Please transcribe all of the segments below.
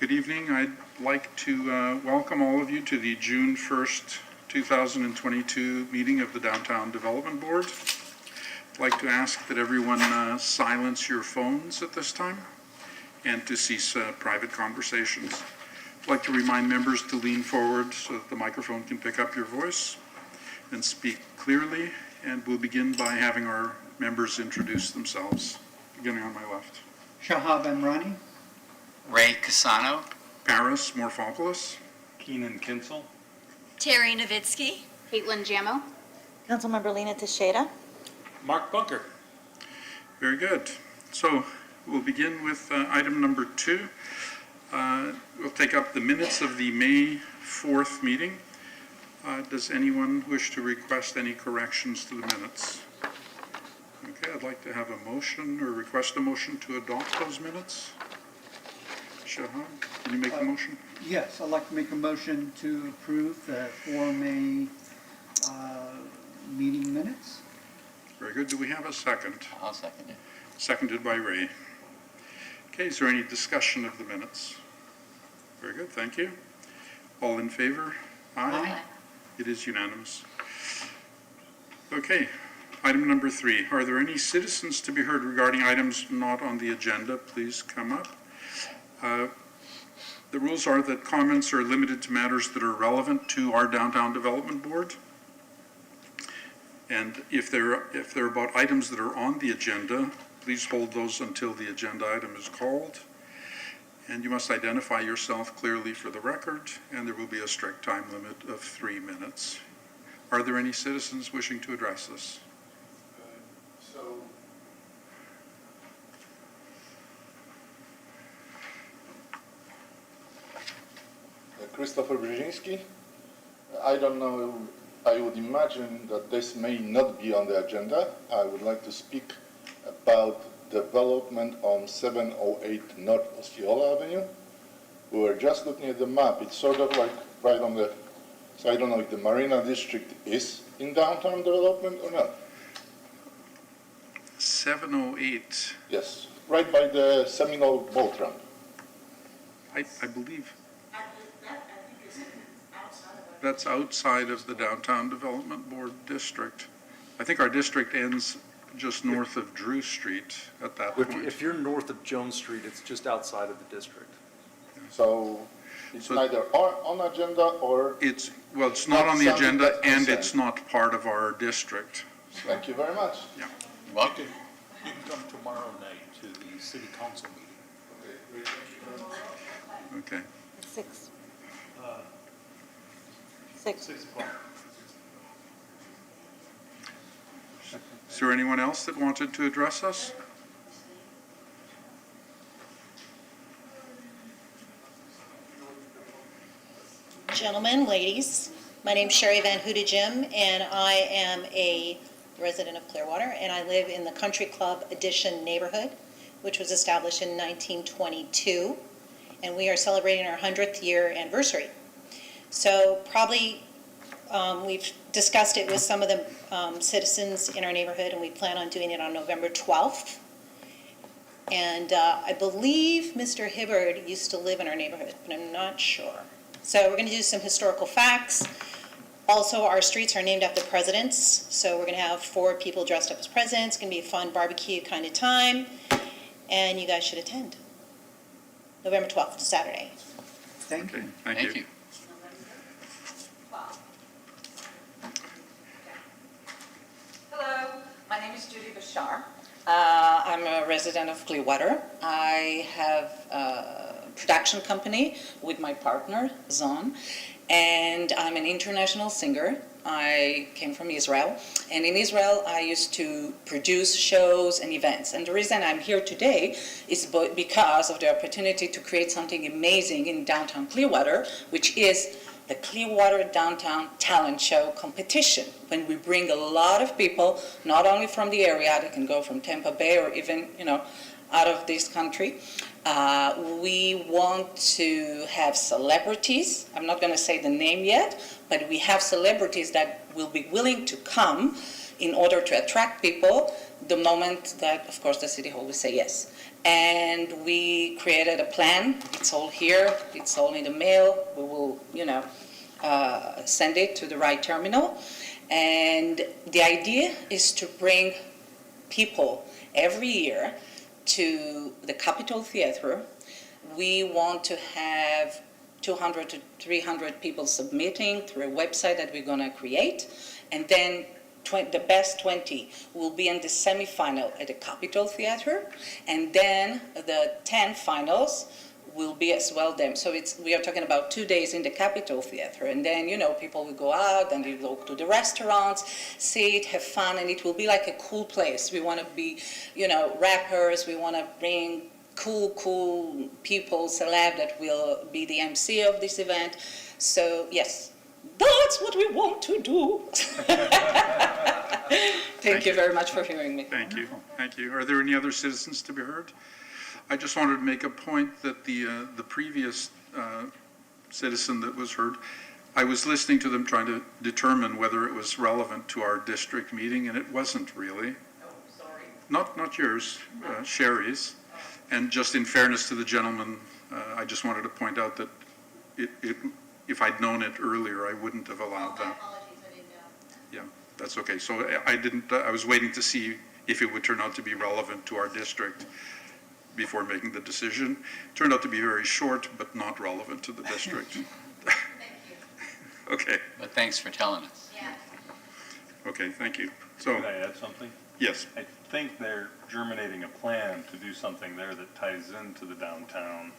Good evening. I'd like to welcome all of you to the June 1st, 2022 meeting of the Downtown Development Board. I'd like to ask that everyone silence your phones at this time and to cease private conversations. I'd like to remind members to lean forward so that the microphone can pick up your voice and speak clearly. And we'll begin by having our members introduce themselves, beginning on my left. Shahab Amrani. Ray Casano. Paris Morphopoulos. Keenan Kinsel. Terry Nowitzki. Caitlin Jamo. Councilmember Lena Teixeira. Mark Bunker. Very good. So we'll begin with item number 2. We'll take up the minutes of the May 4th meeting. Does anyone wish to request any corrections to the minutes? Okay, I'd like to have a motion or request a motion to adopt those minutes. Shahab, can you make the motion? Yes, I'd like to make a motion to approve the 4 May meeting minutes. Very good. Do we have a second? I'll second it. Seconded by Ray. Okay, is there any discussion of the minutes? Very good, thank you. All in favor? Aye. It is unanimous. Okay, item number 3. Are there any citizens to be heard regarding items not on the agenda? Please come up. The rules are that comments are limited to matters that are relevant to our Downtown Development Board. And if they're about items that are on the agenda, please hold those until the agenda item is called. And you must identify yourself clearly for the record, and there will be a strict time limit of 3 minutes. Are there any citizens wishing to address this? Christopher Brzezinski. I don't know, I would imagine that this may not be on the agenda. I would like to speak about development on 708 North Osceola Avenue. We were just looking at the map. It's sort of like right on the, so I don't know if the Marina District is in downtown development or not. 708. Yes, right by the Seminole boat ramp. I believe that's outside of the Downtown Development Board district. I think our district ends just north of Drew Street at that point. If you're north of Jones Street, it's just outside of the district. So it's neither on agenda or... It's not on the agenda and it's not part of our district. Thank you very much. Yeah. Welcome. You can come tomorrow night to the city council meeting. Okay. 6. 6 o'clock. Is there anyone else that wanted to address us? Gentlemen, ladies, my name's Sherry Van Hootejim, and I am a resident of Clearwater, and I live in the Country Club Addition neighborhood, which was established in 1922, and we are celebrating our 100th year anniversary. So probably we've discussed it with some of the citizens in our neighborhood, and we plan on doing it on November 12th. And I believe Mr. Hibbard used to live in our neighborhood, but I'm not sure. So we're going to do some historical facts. Also, our streets are named after presidents, so we're going to have 4 people dressed up as presidents. It's going to be a fun barbecue kind of time, and you guys should attend. November 12th, Saturday. Thank you. Thank you. Hello, my name is Judy Bashar. I'm a resident of Clearwater. I have a production company with my partner, Zon, and I'm an international singer. I came from Israel, and in Israel I used to produce shows and events. And the reason I'm here today is because of the opportunity to create something amazing in downtown Clearwater, which is the Clearwater Downtown Talent Show competition, when we bring a lot of people, not only from the area, they can go from Tampa Bay or even, out of this country. We want to have celebrities. I'm not going to say the name yet, but we have celebrities that will be willing to come in order to attract people the moment that, of course, the City Hall will say yes. And we created a plan. It's all here. It's all in the mail. We will, send it to the right terminal. And the idea is to bring people every year to the Capitol Theater. We want to have 200 to 300 people submitting through a website that we're going to create. And then the best 20 will be in the semifinal at the Capitol Theater. And then the 10 finals will be as well them. So we are talking about 2 days in the Capitol Theater. And then, people will go out and they go to the restaurants, sit, have fun, and it will be like a cool place. We want to be, rappers. We want to bring cool people, celeb that will be the MC of this event. So, yes, that's what we want to do. Thank you very much for hearing me. Thank you. Are there any other citizens to be heard? I just wanted to make a point that the previous citizen that was heard, I was listening to them trying to determine whether it was relevant to our district meeting, and it wasn't really. Oh, sorry. Not yours, Sherry's. And just in fairness to the gentleman, I just wanted to point out that if I'd known it earlier, I wouldn't have allowed that. Apologies, I didn't know. Yeah, that's okay. So I was waiting to see if it would turn out to be relevant to our district before making the decision. Turned out to be very short, but not relevant to the district. Thank you. Okay, But thanks for telling us. Yeah. okay, thank you. So, Can I add something? yes, I think they're germinating a plan to do something there that ties into the downtown.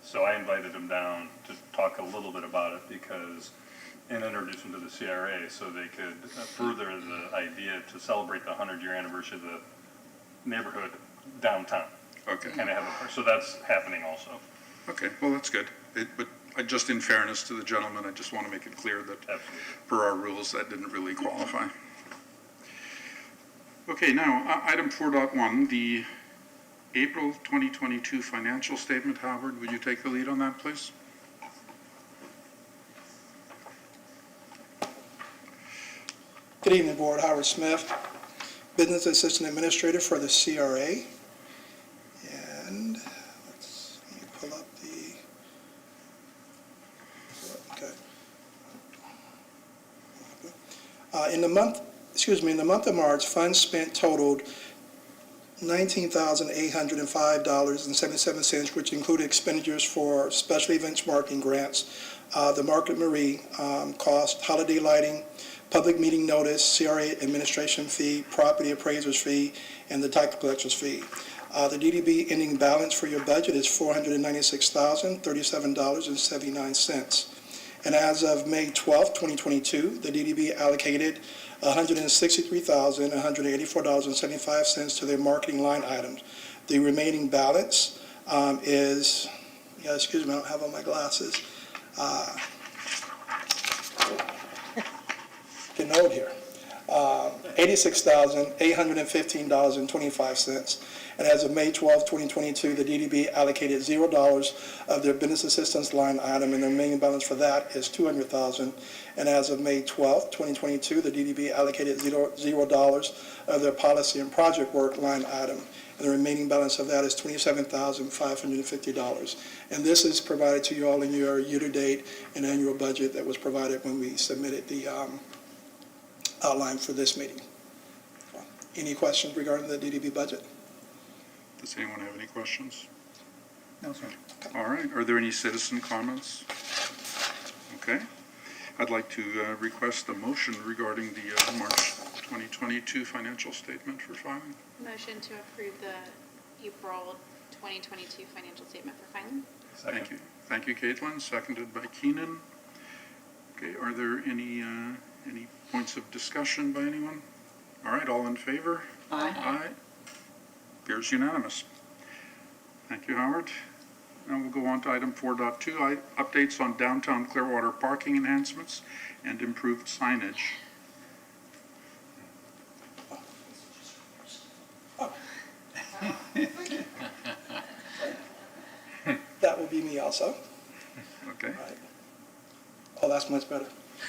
So I invited them down to talk a little bit about it and introduce them to the CRA so they could further the idea to celebrate the 100-year anniversary of the neighborhood downtown. okay, So that's happening also. okay, well, that's good. But just in fairness to the gentleman, I just want to make it clear that Absolutely. per our rules, that didn't really qualify. Okay, now, item 4.1, the April 2022 financial statement. Howard, would you take the lead on that, please? Good evening, Board. Howard Smith, Business Assistant Administrator for the CRA. And let me pull up okay. In the month of March, funds spent totaled $19,805.77, which included expenditures for special events marketing grants, the Market Marie cost, holiday lighting, public meeting notice, CRA administration fee, property appraiser's fee, and the title collector's fee. The DDB ending balance for your budget is $496,037.79. And as of May 12, 2022, the DDB allocated $163,184.75 to their marketing line items. The remaining balance is, excuse me, I don't have on my glasses. Getting old here. $86,815.25. And as of May 12, 2022, the DDB allocated $0 of their business assistance line item, and the remaining balance for that is $200,000. And as of May 12, 2022, the DDB allocated $0 of their policy and project work line item, and the remaining balance of that is $27,550. And this is provided to you all in your year-to-date and annual budget that was provided when we submitted the outline for this meeting. Any questions regarding the DDB budget? Does anyone have any questions? No, sir. All right, are there any citizen comments? Okay. I'd like to request a motion regarding the March 2022 financial statement for filing. Motion to approve the April 2022 financial statement for filing. Thank you. Thank you, Caitlin. Seconded by Keenan. Okay, are there any points of discussion by anyone? All right, all in favor? Aye. Aye. Appears unanimous. Thank you, Howard. Now we'll go on to item 4.2, updates on downtown Clearwater parking enhancements and improved signage. That will be me also. Okay. Right. Oh, that's much better.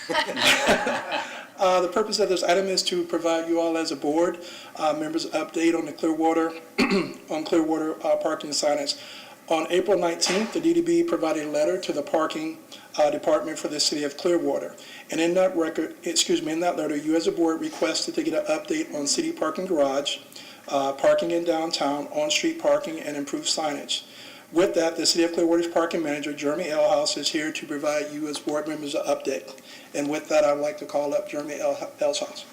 The purpose of this item is to provide you all as a board, members, an update on the Clearwater, parking signage. On April 19th, the DDB provided a letter to the parking department for the city of Clearwater. And in that letter, you as a board requested to get an update on city parking garage, parking in downtown, on-street parking, and improved signage. With that, the City of Clearwater's parking manager, Jeremy Elhouse, is here to provide you as board members an update. And with that, I'd like to call up Jeremy Elhouse.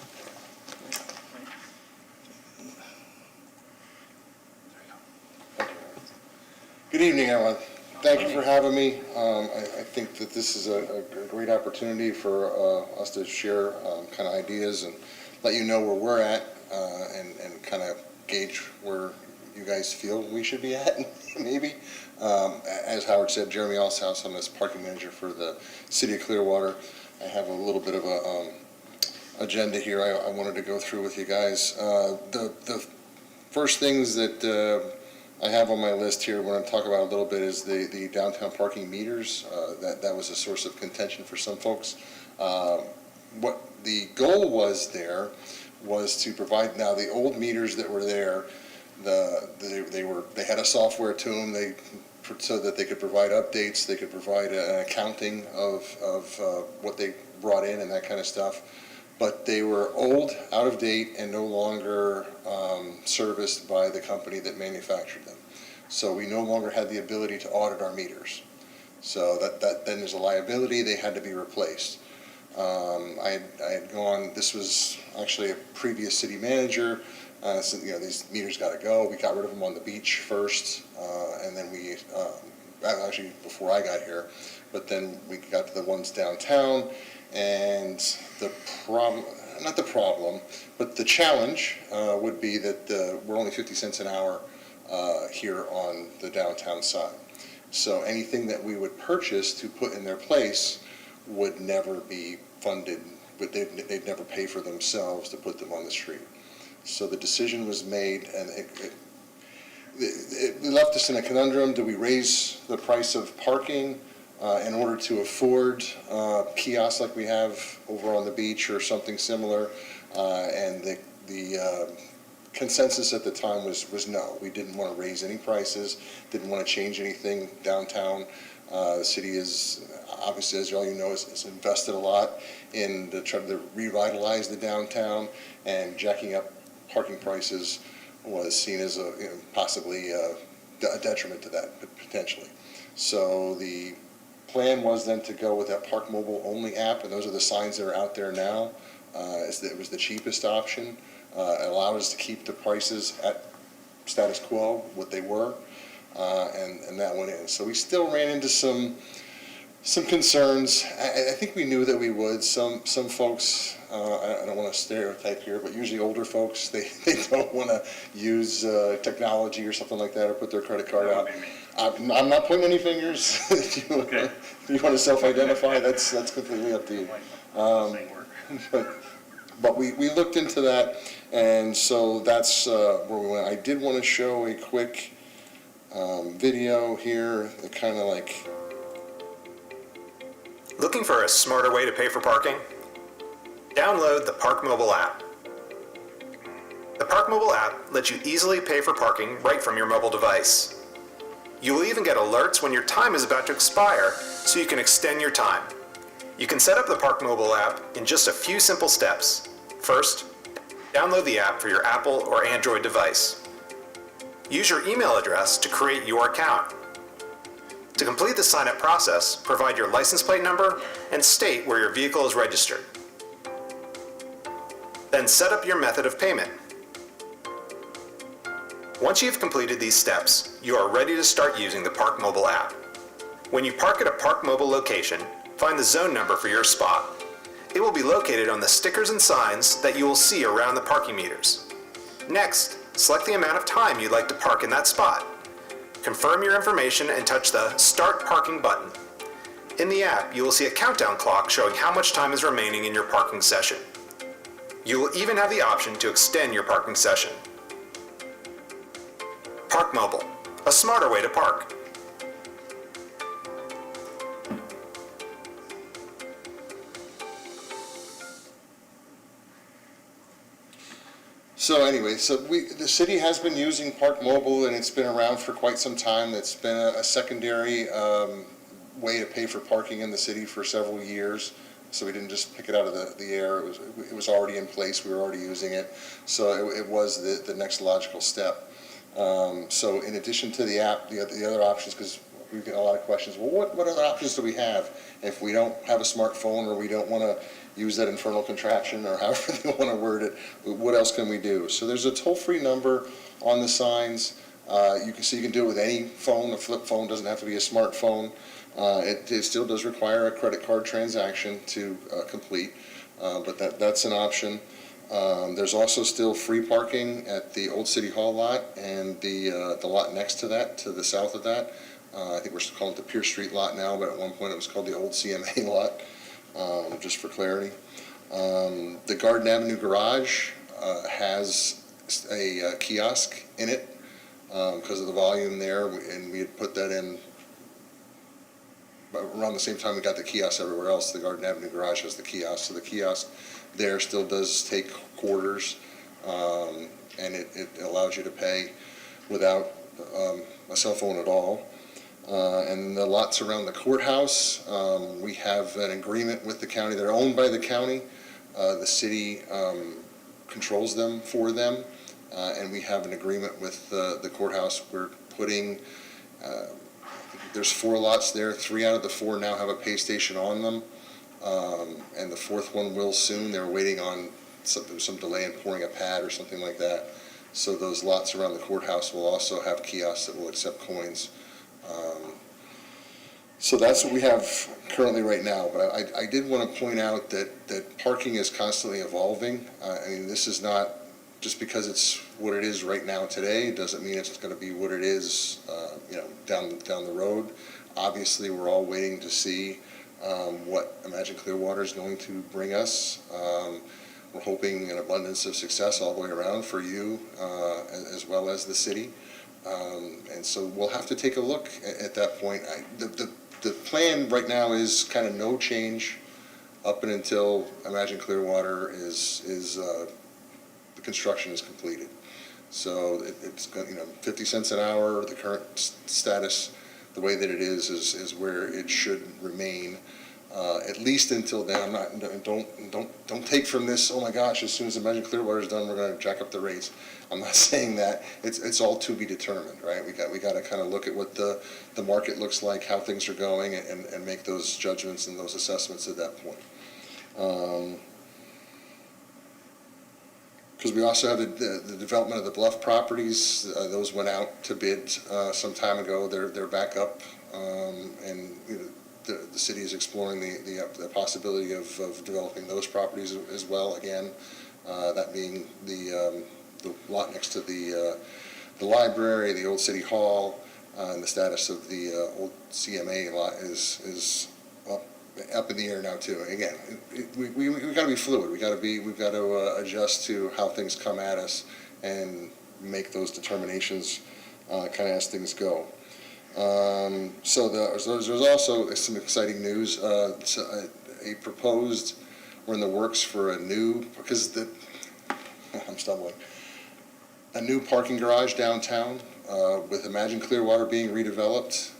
Good evening, everyone. Thank you for having me. I think that this is a great opportunity for us to share kind of ideas and let you know where we're at and kind of gauge where you guys feel we should be at, maybe. As Howard said, Jeremy Osceola, I'm this parking manager for the City of Clearwater. I have a little bit of a agenda here I wanted to go through with you guys. The first things that I have on my list here, we're going to talk about a little bit, is the downtown parking meters. That was a source of contention for some folks. What the goal was there was to provide, now the old meters that were there, they had a software to them, so that they could provide updates, they could provide an accounting of what they brought in and that kind of stuff. But they were old, out of date, and no longer serviced by the company that manufactured them. So we no longer had the ability to audit our meters. So that then there's a liability, they had to be replaced. I had gone, this was actually a previous city manager, said, these meters got to go. We got rid of them on the beach first, and then we, actually before I got here, but then we got to the ones downtown, and the problem, not the problem, but the challenge would be that we're only 50 cents an hour here on the downtown side. So anything that we would purchase to put in their place would never be funded, but they'd never pay for themselves to put them on the street. So the decision was made, and it left us in a conundrum. Do we raise the price of parking in order to afford kiosks like we have over on the beach or something similar? And the consensus at the time was no. We didn't want to raise any prices, didn't want to change anything downtown. The city is, obviously, as all you know, has invested a lot in trying to revitalize the downtown, and jacking up parking prices was seen as possibly a detriment to that, potentially. So the plan was then to go with that Parkmobile only app, and those are the signs that are out there now. It was the cheapest option. It allowed us to keep the prices at status quo, what they were, and that went in. So we still ran into some concerns. I think we knew that we would. Some folks, I don't want to stereotype here, but usually older folks, they don't want to use technology or something like that, or put their credit card out. I'm not pointing any fingers. If you want to self-identify, that's completely up to you. But we looked into that, and so that's where we went. I did want to show a quick video here that kind of like... Looking for a smarter way to pay for parking? Download the Parkmobile app. The Parkmobile app lets you easily pay for parking right from your mobile device. You will even get alerts when your time is about to expire, so you can extend your time. You can set up the Parkmobile app in just a few simple steps. First, download the app for your Apple or Android device. Use your email address to create your account. To complete the sign-up process, provide your license plate number and state where your vehicle is registered. Then set up your method of payment. Once you've completed these steps, you are ready to start using the Parkmobile app. When you park at a Parkmobile location, find the zone number for your spot. It will be located on the stickers and signs that you will see around the parking meters. Next, select the amount of time you'd like to park in that spot. Confirm your information and touch the Start Parking button. In the app, you will see a countdown clock showing how much time is remaining in your parking session. You will even have the option to extend your parking session. Parkmobile, a smarter way to park. So anyway, the city has been using Parkmobile, and it's been around for quite some time. It's been a secondary way to pay for parking in the city for several years. So we didn't just pick it out of the air. It was already in place. We were already using it. So it was the next logical step. So in addition to the app, the other options, because we get a lot of questions, well, what other options do we have if we don't have a smartphone, or we don't want to use that infernal contraction, or however they want to word it? What else can we do? So there's a toll-free number on the signs. You can do it with any phone. A flip phone doesn't have to be a smartphone. It still does require a credit card transaction to complete, but that's an option. There's also still free parking at the old City Hall lot and the lot next to that, to the south of that. I think we're still calling it the Pierce Street lot now, but at one point it was called the old CMA lot, just for clarity. The Garden Avenue garage has a kiosk in it because of the volume there, and we had put that in around the same time we got the kiosk everywhere else. The Garden Avenue garage has the kiosk, so the kiosk there still does take quarters, and it allows you to pay without a cell phone at all. And the lots around the courthouse, we have an agreement with the county. They're owned by the county. The city controls them for them, and we have an agreement with the courthouse. We're putting, there's 4 lots there. 3 out of the 4 now have a pay station on them, and the 4th one will soon. They're waiting on some delay in pouring a pad or something like that. So those lots around the courthouse will also have kiosks that will accept coins. So that's what we have currently right now. But I did want to point out that parking is constantly evolving. I mean, this is not just because it's what it is right now today. It doesn't mean it's going to be what it is, down the road. Obviously, we're all waiting to see what Imagine Clearwater is going to bring us. We're hoping an abundance of success all the way around for you, as well as the city. And so we'll have to take a look at that point. The plan right now is kind of no change up and until Imagine Clearwater is the construction is completed. So it's 50 cents an hour. The current status, the way that it is where it should remain. At least until then. Don't take from this, oh my gosh, as soon as Imagine Clearwater is done, we're going to jack up the rates. I'm not saying that. It's all to be determined, right? We got to kind of look at what the market looks like, how things are going, and make those judgments and those assessments at that point. Because we also have the development of the Bluff properties. Those went out to bid some time ago. They're back up, and the city is exploring the possibility of developing those properties as well. Again, that being the lot next to the library, the old City Hall, and the status of the old CMA lot is up in the air now too. Again, we got to be fluid. We've got to adjust to how things come at us and make those determinations kind of as things go. So there's also some exciting news. We're in the works for a new parking garage downtown with Imagine Clearwater being redeveloped.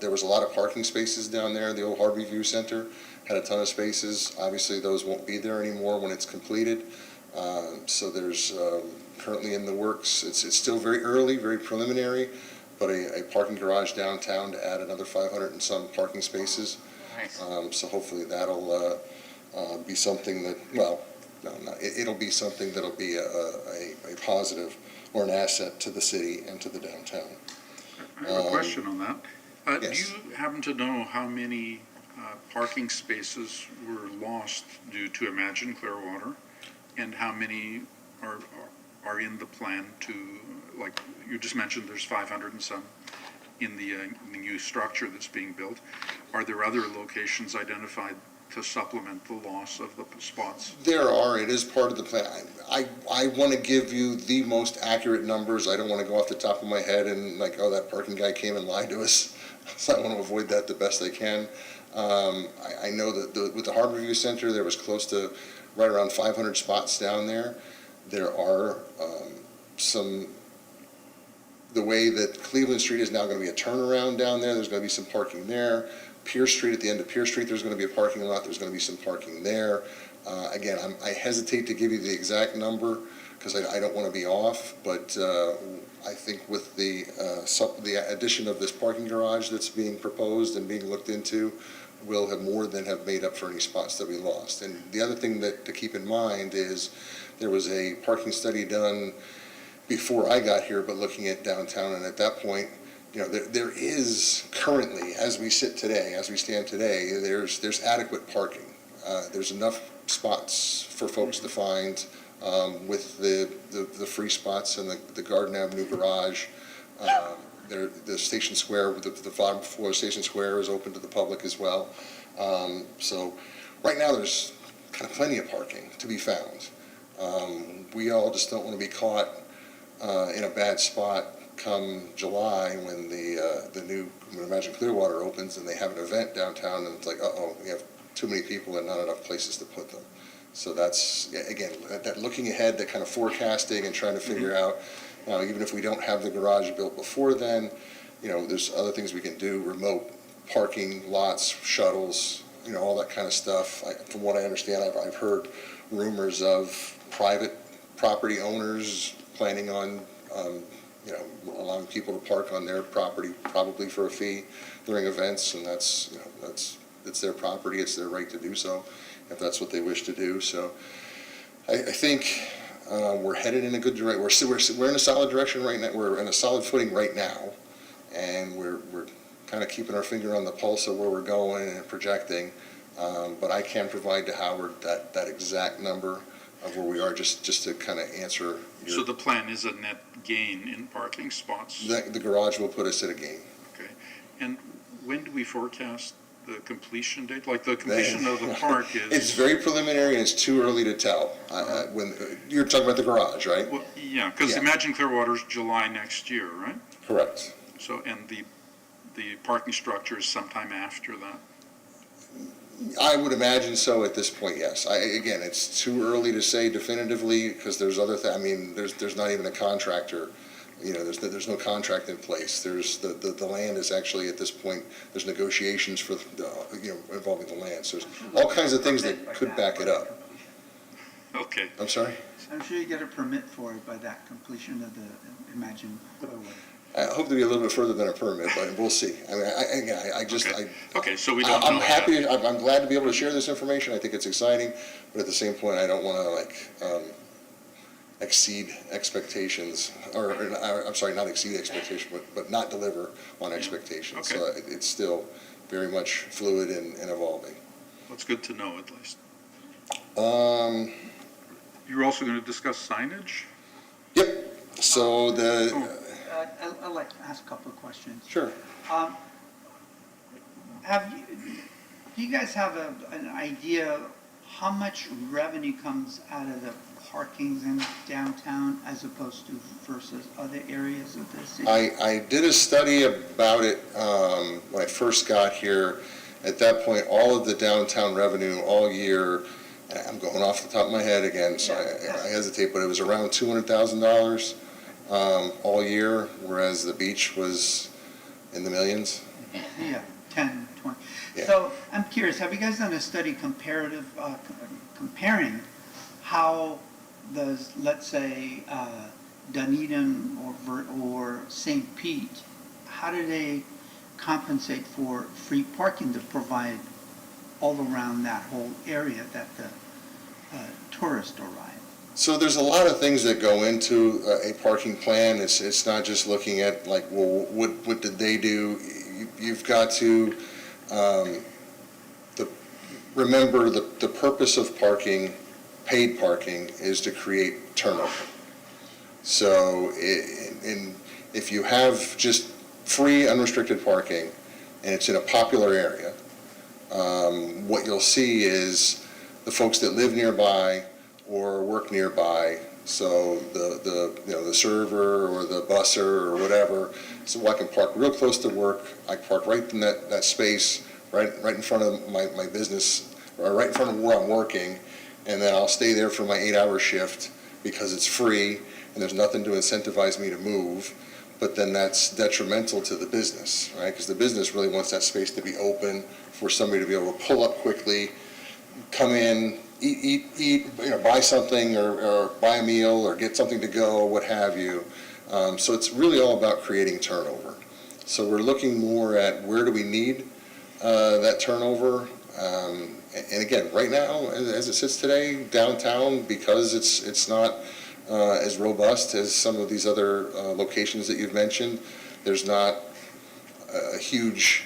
There was a lot of parking spaces down there. The old Harbor View Center had a ton of spaces. Obviously, those won't be there anymore when it's completed. So there's currently in the works. It's still very early, very preliminary, but a parking garage downtown to add another 500 and some parking spaces. Nice. So hopefully that'll be something that, it'll be something that'll be a positive or an asset to the city and to the downtown. I have a question on that. Yes. Do you happen to know how many parking spaces were lost due to Imagine Clearwater, and how many are in the plan to, like you just mentioned, there's 500 and some in the new structure that's being built. Are there other locations identified to supplement the loss of the spots? There are. It is part of the plan. I want to give you the most accurate numbers. I don't want to go off the top of my head and that parking guy came and lied to us. So I want to avoid that the best I can. I know that with the Harbor View Center, there was close to right around 500 spots down there. There are the way that Cleveland Street is now going to be a turnaround down there, there's going to be some parking there. Pierce Street, at the end of Pierce Street, there's going to be a parking lot, there's going to be some parking there. Again, I hesitate to give you the exact number because I don't want to be off, but I think with the addition of this parking garage that's being proposed and being looked into, we'll have more than have made up for any spots that we lost. And the other thing to keep in mind is there was a parking study done before I got here, but looking at downtown, and at that point, there is currently, as we stand today, there's adequate parking. There's enough spots for folks to find with the free spots and the Garden Avenue garage. The Station Square, the bottom floor of Station Square is open to the public as well. So right now there's kind of plenty of parking to be found. We all just don't want to be caught in a bad spot come July when the new Imagine Clearwater opens and they have an event downtown and it's like, we have too many people and not enough places to put them. So that's, again, that looking ahead, that kind of forecasting and trying to figure out, even if we don't have the garage built before then, there's other things we can do, remote parking lots, shuttles, all that kind of stuff. From what I understand, I've heard rumors of private property owners planning on, allowing people to park on their property, probably for a fee during events, and it's their property, it's their right to do so, if that's what they wish to do. So I think we're headed in a good direction. We're in a solid direction right now. We're in a solid footing right now, and we're kind of keeping our finger on the pulse of where we're going and projecting. But I can provide to Howard that exact number of where we are, just to kind of answer. So the plan is a net gain in parking spots? The garage will put us at a gain. Okay. And when do we forecast the completion date? Like the completion of the park is... It's very preliminary and it's too early to tell. When you're talking about the garage, right? Well, yeah, because Imagine Clearwater's July next year, right? Correct. So, and the parking structure is sometime after that? I would imagine so at this point, yes. Again, it's too early to say definitively because there's other things. I mean, there's not even a contractor. There's no contract in place. There's the land is actually at this point. There's negotiations for involving the land. So there's all kinds of things that could back it up. Okay. I'm sorry? I'm sure you get a permit for it by that completion of the Imagine Clearwater. I hope to be a little bit further than a permit, but we'll see. I mean, Okay, so we don't know. I'm happy. I'm glad to be able to share this information. I think it's exciting, but at the same point, I don't want to exceed expectations, or I'm sorry, not exceed expectations, but not deliver on expectations. Okay. So it's still very much fluid and evolving. That's good to know, at least. Um, You're also going to discuss signage? Yep. So I'd like to ask a couple of questions. Sure. Do you guys have an idea how much revenue comes out of the parkings in downtown as opposed to versus other areas of the city? I did a study about it when I first got here. At that point, all of the downtown revenue all year, and I'm going off the top of my head again, so I hesitate, but it was around $200,000 all year, whereas the beach was in the millions. Yeah, 10, 20. Yeah. So I'm curious, have you guys done a study comparing how does, let's say, Dunedin or St. Pete, how do they compensate for free parking to provide all around that whole area that the tourists arrive? So there's a lot of things that go into a parking plan. It's not just looking at like, well, what did they do? You've got to remember the purpose of parking, paid parking, is to create turnover. So if you have just free, unrestricted parking, and it's in a popular area, what you'll see is the folks that live nearby or work nearby, so the server or the busser or whatever, so I can park real close to work. I park right in that space, right in front of my business, or right in front of where I'm working, and then I'll stay there for my 8-hour shift, because it's free and there's nothing to incentivize me to move, but then that's detrimental to the business, right? Because the business really wants that space to be open for somebody to be able to pull up quickly, come in, eat, buy something or buy a meal or get something to go, what have you. So it's really all about creating turnover. So we're looking more at where do we need that turnover. And again, right now, as it sits today, downtown, because it's not as robust as some of these other locations that you've mentioned, there's not a huge.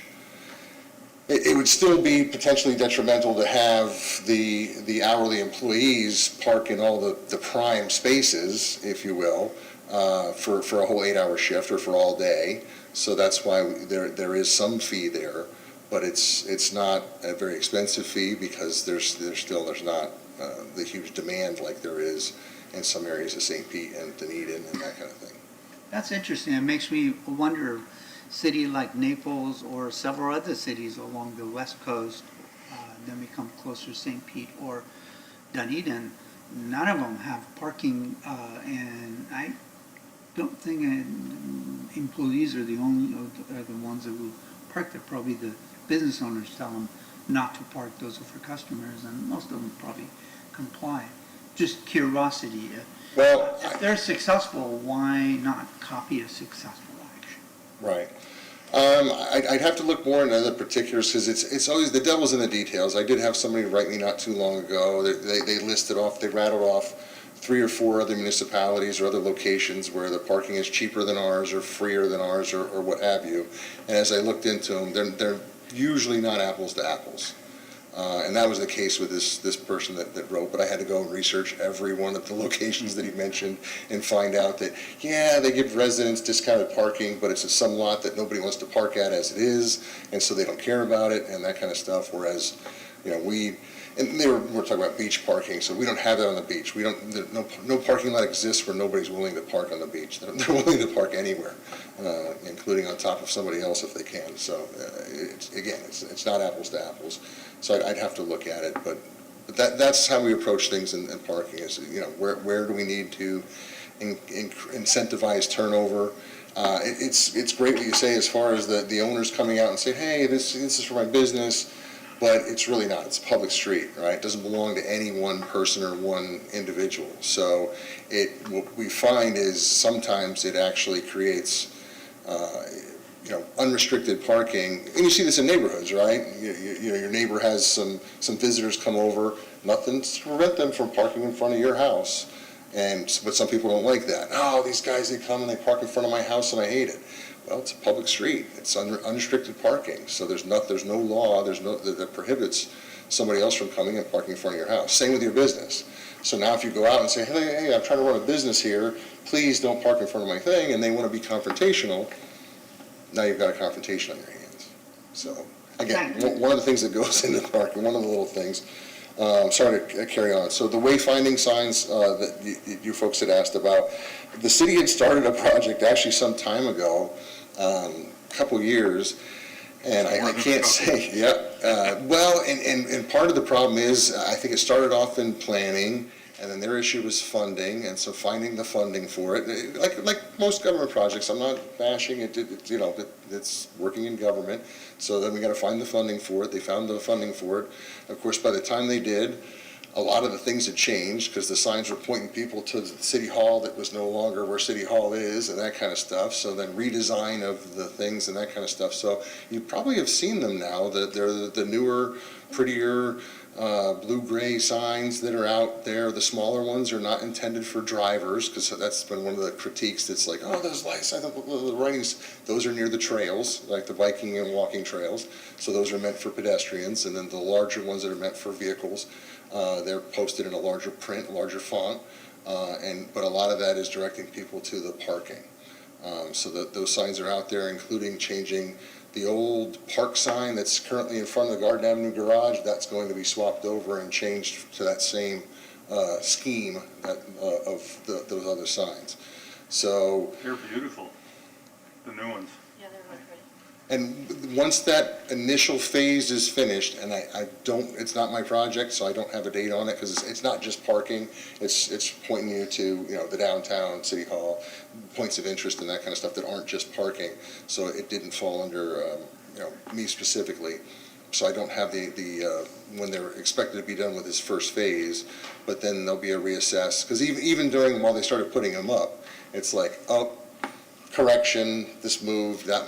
It would still be potentially detrimental to have the hourly employees park in all the prime spaces, if you will, for a whole 8-hour shift or for all day. So that's why there is some fee there, but it's not a very expensive fee because there's not the huge demand like there is in some areas of St. Pete and Dunedin and that kind of thing. That's interesting. It makes me wonder, a city like Naples or several other cities along the west coast, then we come closer to St. Pete or Dunedin, none of them have parking, and I don't think employees are the ones that will park there. Probably the business owners tell them not to park. Those are for customers, and most of them probably comply. Just curiosity. Well, If they're successful, why not copy a successful action? Right. I'd have to look more into the particulars because it's always the devil's in the details. I did have somebody write me not too long ago. They listed off, they rattled off 3 or 4 other municipalities or other locations where the parking is cheaper than ours or freer than ours or what have you. And as I looked into them, they're usually not apples to apples. And that was the case with this person that wrote, but I had to go and research every one of the locations that he mentioned and find out that, yeah, they give residents discounted parking, but it's at some lot that nobody wants to park at as it is, and so they don't care about it and that kind of stuff, whereas, we're talking about beach parking, so we don't have that on the beach. No parking lot exists where nobody's willing to park on the beach. They're willing to park anywhere, including on top of somebody else if they can. So it's not apples to apples. So I'd have to look at it, but that's how we approach things in parking. Is where do we need to incentivize turnover? It's great what you say as far as the owners coming out and saying, hey, this is for my business. But it's really not. It's a public street, right? It doesn't belong to any one person or one individual. So what we find is sometimes it actually creates, unrestricted parking. And you see this in neighborhoods, right? Your neighbor has some visitors come over, nothing to prevent them from parking in front of your house. But some people don't like that. Oh, these guys, they come and they park in front of my house and I hate it. Well, it's a public street. It's unrestricted parking. So there's no law that prohibits somebody else from coming and parking in front of your house. Same with your business. So now if you go out and say, hey, I'm trying to run a business here, please don't park in front of my thing, and they want to be confrontational, now you've got a confrontation on your hands. So again, one of the things that goes into parking, one of the little things, sorry to carry on. So the wayfinding signs that you folks had asked about, the city had started a project actually some time ago, a couple years, and I can't say, well, and part of the problem is, I think it started off in planning, and then their issue was funding, and so finding the funding for it, like most government projects, I'm not bashing it, it's working in government, so then we got to find the funding for it. They found the funding for it. Of course, by the time they did, a lot of the things had changed because the signs were pointing people to the city hall that was no longer where city hall is and that kind of stuff. So then redesign of the things and that kind of stuff. So you probably have seen them now, that they're the newer, prettier, blue-gray signs that are out there. The smaller ones are not intended for drivers because that's been one of the critiques. That's like, oh, those lights, the writings, those are near the trails, like the biking and walking trails. So those are meant for pedestrians. And then the larger ones that are meant for vehicles, they're posted in a larger print, larger font. But a lot of that is directing people to the parking. So those signs are out there, including changing the old park sign that's currently in front of the Garden Avenue garage. That's going to be swapped over and changed to that same scheme of those other signs. So they're beautiful, the new ones. Yeah, they're really pretty. And once that initial phase is finished, and I don't, it's not my project, so I don't have a date on it, because it's not just parking, it's pointing you to, you know, the downtown, City Hall, points of interest and that kind of stuff that aren't just parking, so it didn't fall under, you know, me specifically. So I don't have the when they're expected to be done with this first phase, but then there'll be a reassess, because even during, while they started putting them up, it's like, oh, correction, this moved, that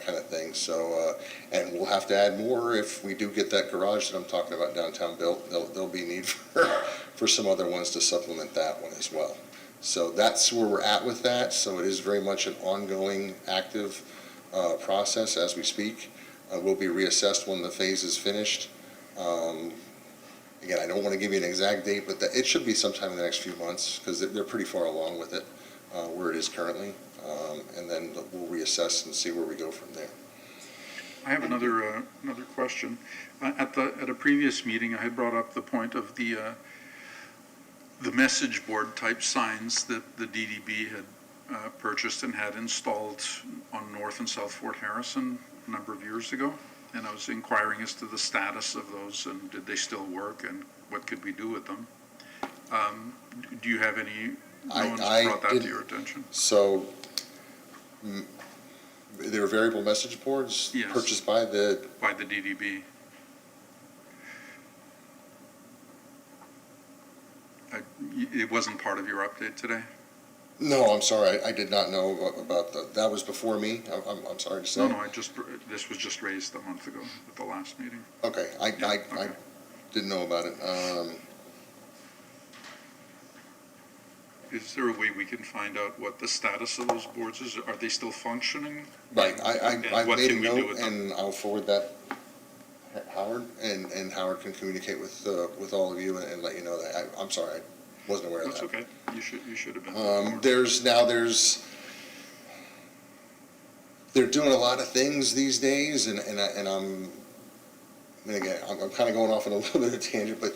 kind of thing. So, and we'll have to add more if we do get that garage that I'm talking about downtown built. There'll be need for some other ones to supplement that one as well. So that's where we're at with that. So it is very much an ongoing, active process as we speak. Will be reassessed when the phase is finished. Again, I don't want to give you an exact date, but it should be sometime in the next few months, because they're pretty far along with it, where it is currently. And then we'll reassess and see where we go from there. I have another question. At a previous meeting, I had brought up the point of the message board type signs that the DDB had purchased and had installed on North and South Fort Harrison a number of years ago. And I was inquiring as to the status of those, and did they still work, and what could we do with them? Do you have any, no one's brought that to your attention? So they were variable message boards? Yes. Purchased by the DDB. It wasn't part of your update today? No, I'm sorry, I did not know about that was before me, I'm sorry to say. No, this was just raised a month ago at the last meeting. Okay, I didn't know about it. Is there a way we can find out what the status of those boards is? Are they still functioning? Right, And I what made a can we do note, with them? and I'll forward that Howard, and Howard can communicate with all of you and let you know that. I'm sorry, I wasn't aware of that. That's okay. You should have been. informed. They're doing a lot of things these days, and again, I'm kind of going off on a little bit of a tangent, but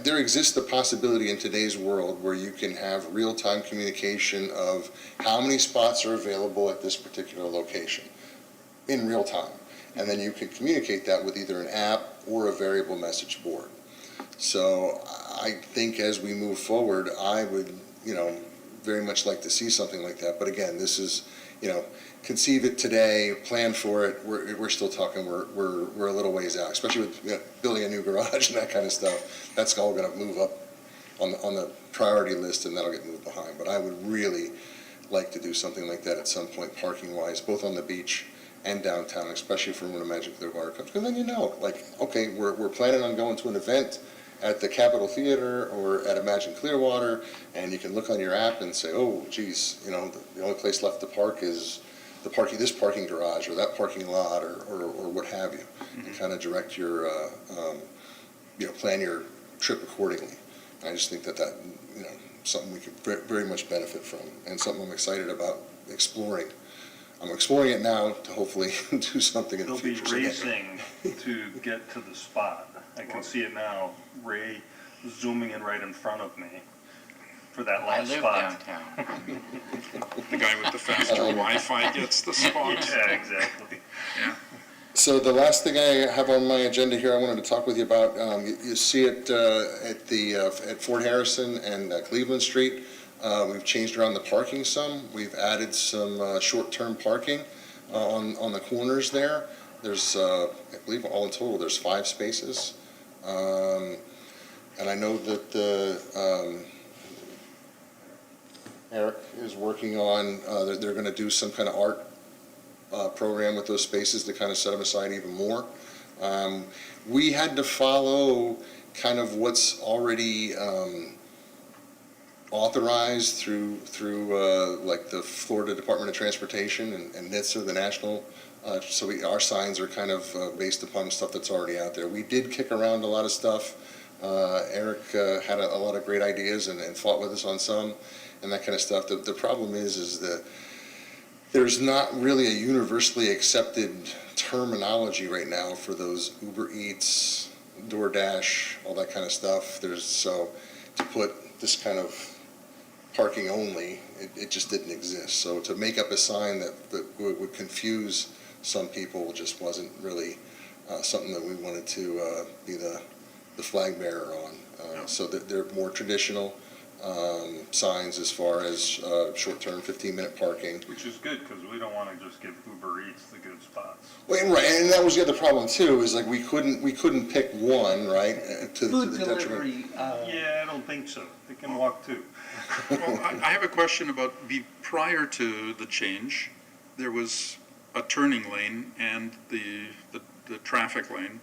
there exists the possibility in today's world where you can have real-time communication of how many spots are available at this particular location in real time. And then you can communicate that with either an app or a variable message board. So I think as we move forward, I would, very much like to see something like that. But again, this is, conceive it today, plan for it. We're still talking, we're a little ways out, especially with building a new garage and that kind of stuff. That's all going to move up on the priority list, and that'll get moved behind. But I would really like to do something like that at some point, parking-wise, both on the beach and downtown, especially for when Magic Clearwater comes. Because then okay, we're planning on going to an event at the Capitol Theater or at Imagine Clearwater, and you can look on your app and say, oh, geez, the only place left to park is this parking garage or that parking lot or what have you, mm-hmm. and kind of direct your, plan your trip accordingly. And I just think that something we could very much benefit from, and something I'm excited about exploring. I'm exploring it now to hopefully do something in the future. They'll be racing to get to the spot. I can see it now. Ray zooming in right in front of me for that last spot. I live downtown. The guy with the faster Wi-Fi gets the spot. Yeah, exactly. Yeah. So the last thing I have on my agenda here, I wanted to talk with you about. You see it at Fort Harrison and Cleveland Street. We've changed around the parking some. We've added some short-term parking on the corners there. There's, I believe, all in total, there's 5 spaces. And I know that Eric is working on, they're going to do some kind of art program with those spaces to kind of set them aside even more. We had to follow kind of what's already authorized through like the Florida Department of Transportation and NHTSA, the national. So our signs are kind of based upon stuff that's already out there. We did kick around a lot of stuff. Eric had a lot of great ideas and fought with us on some and that kind of stuff. The problem is that there's not really a universally accepted terminology right now for those Uber Eats, DoorDash, all that kind of stuff. So to put this kind of parking only, it just didn't exist. So to make up a sign that would confuse some people just wasn't really something that we wanted to be the flag bearer on. So that they're more traditional signs as far as short-term 15-minute parking. Which is good, because we don't want to just give Uber Eats the good spots. Well, right, and that was the other problem too, is like we couldn't pick one, right? To Food the detriment. delivery, Yeah, I don't think so. They can walk too. Well, I have a question about, prior to the change, there was a turning lane and the traffic lane,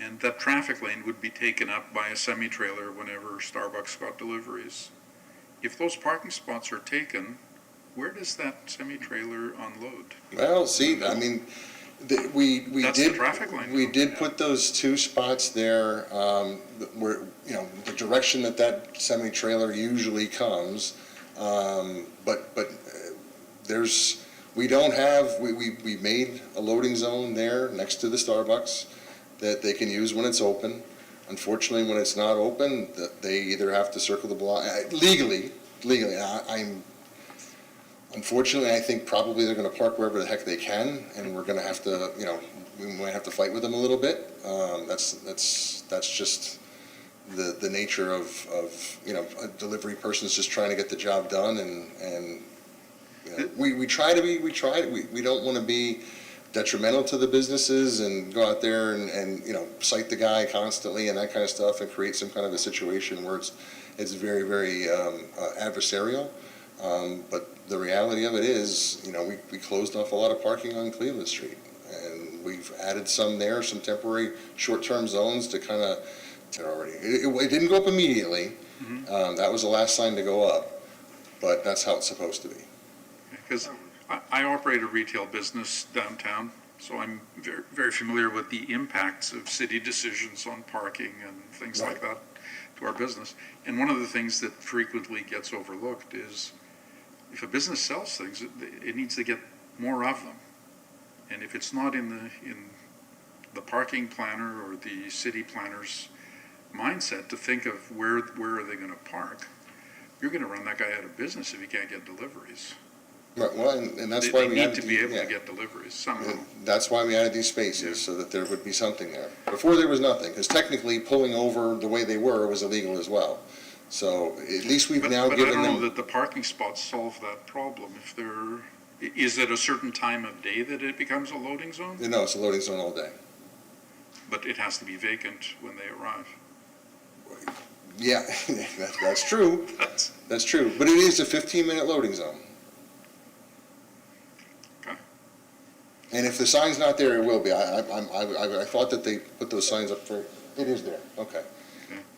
and that traffic lane would be taken up by a semi-trailer whenever Starbucks got deliveries. If those parking spots are taken, where does that semi-trailer unload? Well, see, I mean, we That's the did, traffic lane. we did put those two spots there, where, you know, the direction that semi-trailer usually comes. But there's, we don't have, we made a loading zone there next to the Starbucks that they can use when it's open. Unfortunately, when it's not open, they either have to circle the block, legally, unfortunately, I think probably they're gonna park wherever the heck they can, and we're gonna have to, you know, we might have to fight with them a little bit. That's just the nature of, you know, a delivery person's just trying to get the job done, and you know, we don't wanna be detrimental to the businesses and go out there and, you know, cite the guy constantly and that kind of stuff and create some kind of a situation where it's very, very adversarial. But the reality of it is, you know, we closed off a lot of parking on Cleveland Street, and we've added some there, some temporary short-term zones to kind of, already. It didn't go up immediately. That was the last sign to go up, but that's how it's supposed to be. Because I operate a retail business downtown, so I'm very, very familiar with the impacts of city decisions on parking and things like that to our business. And one of the things that frequently gets overlooked is if a business sells things, it needs to get more of them. And if it's not in the parking planner or the city planner's mindset to think of where are they going to park, you're going to run that guy out of business if he can't get deliveries. Right, well, and that's why They we need added to be able to get deliveries somehow. That's why we added these spaces, so that there would be something there. Before there was nothing, because technically pulling over the way they were was illegal as well. So at least we've now But I given don't know them, that the parking spots solve that problem. Is it a certain time of day that it becomes a loading zone? no, it's a loading zone all day. But it has to be vacant when they arrive. Yeah, that's true, that's true, but it is a 15-minute loading zone. Okay. And if the sign's not there, it will be. I thought that they put those signs up for, it is there, okay.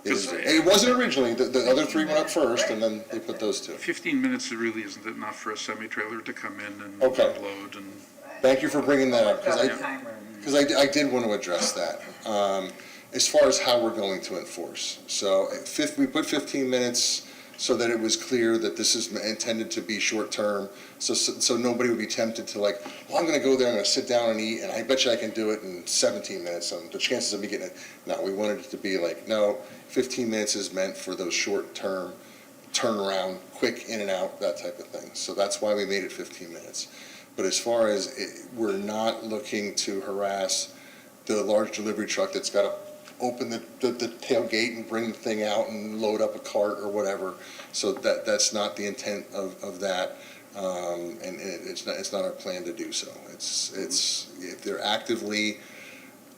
It is there. And it wasn't originally, the other three went up first, and then they put those two. 15 minutes really isn't enough for a semi-trailer to come in and Okay. unload and. Thank you for bringing that up, because I did want to address that. As far as how we're going to enforce. So we put 15 minutes so that it was clear that this is intended to be short-term, so nobody would be tempted to like, well, I'm going to go there, I'm going to sit down and eat, and I bet you I can do it in 17 minutes, and the chances of me getting it, no, we wanted it to be like, no, 15 minutes is meant for those short-term, turnaround, quick in and out, that type of thing. So that's why we made it 15 minutes. But as far as, we're not looking to harass the large delivery truck that's got to open the tailgate and bring the thing out and load up a cart or whatever. So that's not the intent of that, and it's not our plan to do so. It's if they're actively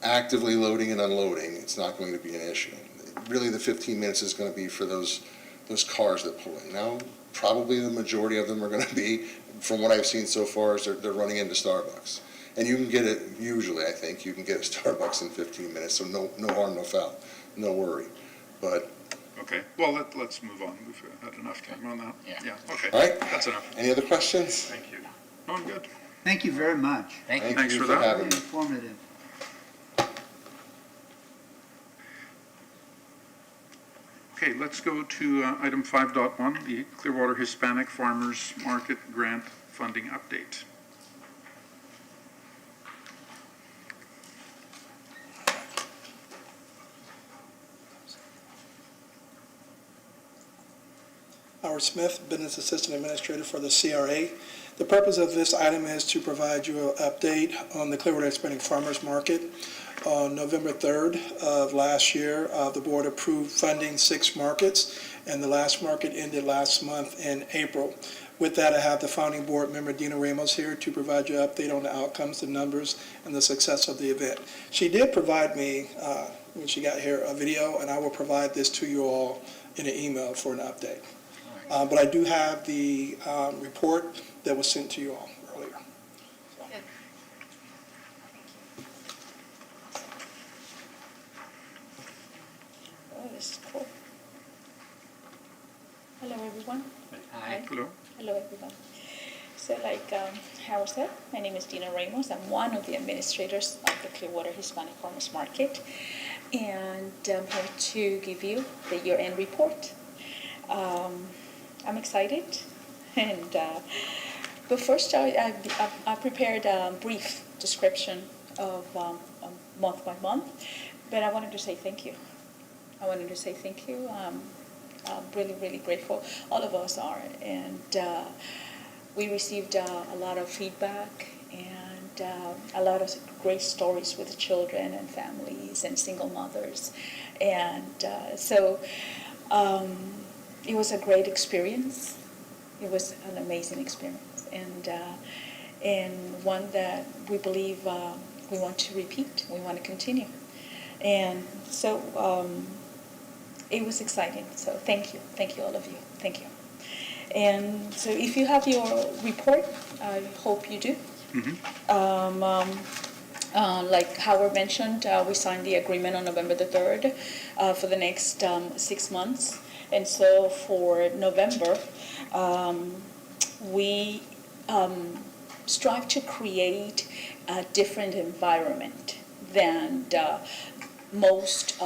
loading and unloading, it's not going to be an issue. Really, the 15 minutes is going to be for those cars that pull in. Now, probably the majority of them are going to be, from what I've seen so far, is they're running into Starbucks. And you can get it, usually, I think, you can get a Starbucks in 15 minutes, so no harm, no foul, no worry. But, Okay, well, let's move on. We've had enough time on that. Yeah. Yeah, okay. all right? That's enough. Any other questions? Thank you. No, I'm good. Thank you very much. Thank you. Thanks you for that. having Very me. informative. Okay, let's go to item 5.1, the Clearwater Hispanic Farmers Market Grant Funding Update. Howard Smith, Business Assistant Administrator for the CRA. The purpose of this item is to provide you an update on the Clearwater Expanding Farmers Market. On November 3rd of last year, the board approved funding 6 markets, and the last market ended last month in April. With that, I have the founding board member, Dina Ramos, here to provide you an update on the outcomes, the numbers, and the success of the event. She did provide me, when she got here, a video, and I will provide this to you all in an email for an update. But I do have the report that was sent to you all earlier. Oh, this is cool. Hello, everyone. Hi. Hello. Hello, everyone. So like Harold said, my name is Dina Ramos. I'm one of the administrators of the Clearwater Hispanic Farmers Market. And I'm here to give you the year-end report. I'm excited. And but first, I prepared a brief description of month by month. But I wanted to say thank you. I'm really, really grateful. All of us are. And we received a lot of feedback and a lot of great stories with children and families and single mothers. And so it was a great experience. It was an amazing experience. And one that we believe we want to repeat. We want to continue. And so it was exciting. So thank you, all of you. Thank you. And so if you have your report, I hope you do. Like Howard mentioned, we signed the agreement on November the 3rd for the next 6 months. And so for November, we strive to create a different environment than most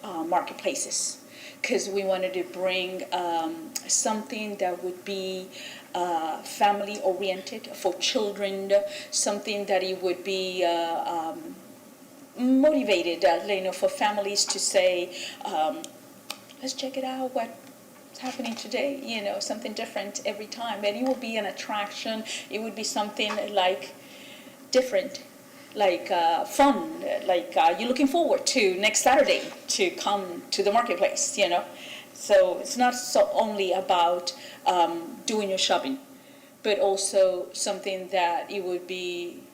marketplaces, because we wanted to bring something that would be family-oriented for children, something that it would be motivated, for families to say, let's check it out, what's happening today, something different every time. And it will be an attraction. It would be something like different, like fun, like you're looking forward to next Saturday to come to the marketplace, So it's not so only about doing your shopping, but also something that it would be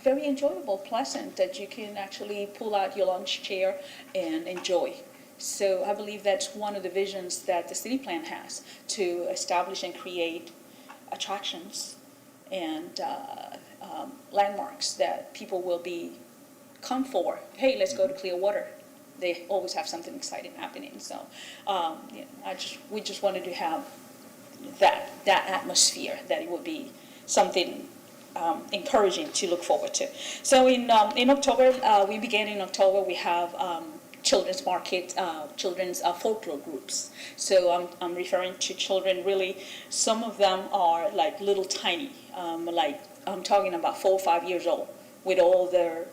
very enjoyable, pleasant, that you can actually pull out your lunch chair and enjoy. So I believe that's one of the visions that the city plan has, to establish and create attractions and landmarks that people will come for. Hey, let's go to Clearwater. They always have something exciting happening. So we just wanted to have that atmosphere, that it would be something encouraging to look forward to. So in October, we began in October, we have children's market, children's folklore groups. So I'm referring to children, really, some of them are like little tiny, like I'm talking about 4 or 5 years old, with all their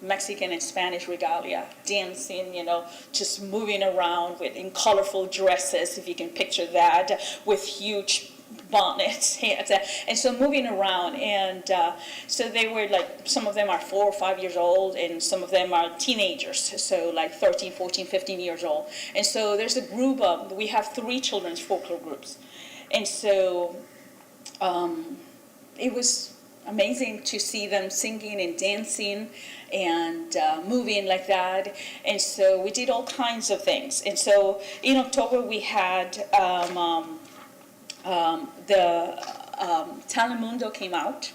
Mexican and Spanish regalia, dancing, just moving around in colorful dresses, if you can picture that, with huge bonnets, and so moving around. And so they were like, some of them are 4 or 5 years old, and some of them are teenagers, so like 13, 14, 15 years old. And so there's a group of, we have 3 children's folklore groups. And so it was amazing to see them singing and dancing and moving like that. And so we did all kinds of things. And so in October we had Telemundo came out.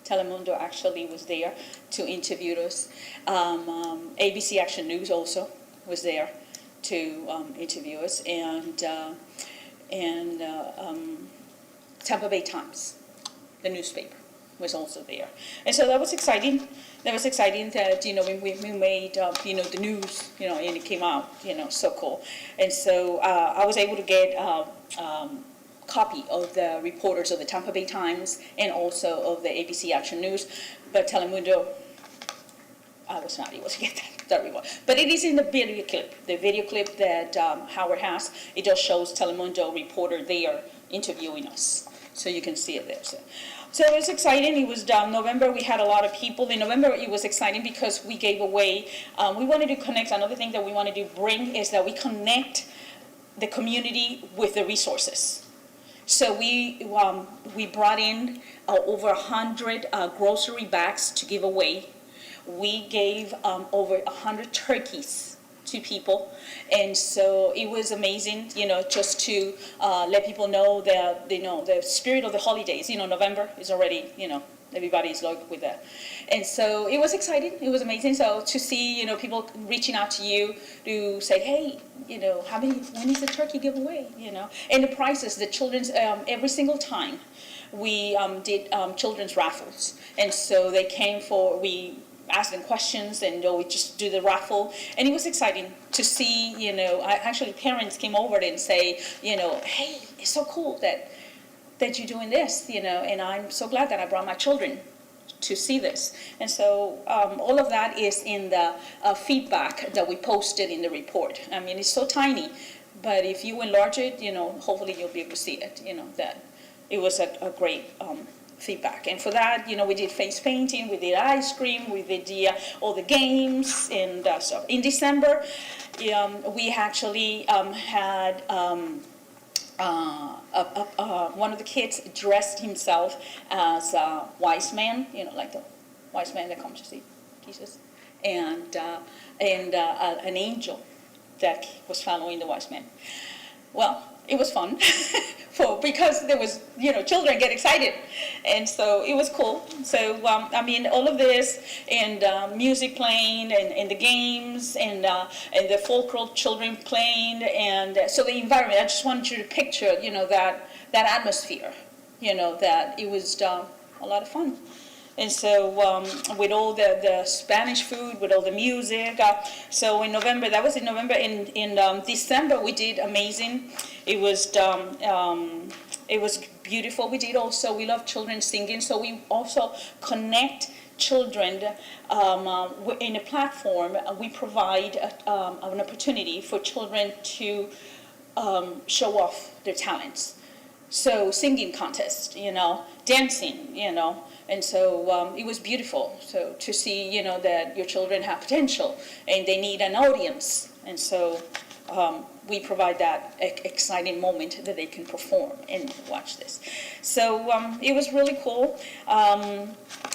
Telemundo actually was there to interview us. ABC Action News also was there to interview us, and Tampa Bay Times, the newspaper, was also there. And so that was exciting. That was exciting that, we made, the news, and it came out, so cool. And so I was able to get copy of the reporters of the Tampa Bay Times and also of the ABC Action News, but Telemundo, I was not able to get that report. But it is in the video clip. The video clip that Howard has, it just shows Telemundo reporter there interviewing us. So you can see it there. So it was exciting. It was November. We had a lot of people. In November, it was exciting because we gave away, we wanted to connect. Another thing that we wanted to bring is that we connect the community with the resources. So we brought in over 100 grocery bags to give away. We gave over 100 turkeys to people, and so it was amazing, just to let people know that, the spirit of the holidays. November is already, everybody's like with that, and so it was exciting. It was amazing. So to see, people reaching out to you to say, hey, when is the turkey giveaway? And the prizes, the children's, every single time we did children's raffles, and so they came we ask them questions, and we just do the raffle, and it was exciting to see. Actually parents came over and say, hey, it's so cool that you're doing this, and I'm so glad that I brought my children to see this. And so all of that is in the feedback that we posted in the report. I mean, it's so tiny, but if you enlarge it, hopefully you'll be able to see it, that it was a great feedback. And for that, we did face painting, we did ice cream, we did all the games. And so in December, we actually had one of the kids dressed himself as a wise man, like the wise man that comes to see Jesus, and an angel that was following the wise man. Well, it was fun because there was, children get excited. And so it was cool. So, all of this, and music playing, and the games, and the folklore children playing, and so the environment, I just wanted you to picture, that atmosphere, that it was a lot of fun. And so with all the Spanish food, with all the music, so in November, that was in November. In December, we did amazing. It was beautiful. We love children singing, so we also connect children in a platform. We provide an opportunity for children to show off their talents. So singing contest, dancing, and so it was beautiful. So to see, that your children have potential and they need an audience, and so we provide that exciting moment that they can perform and watch this. So it was really cool.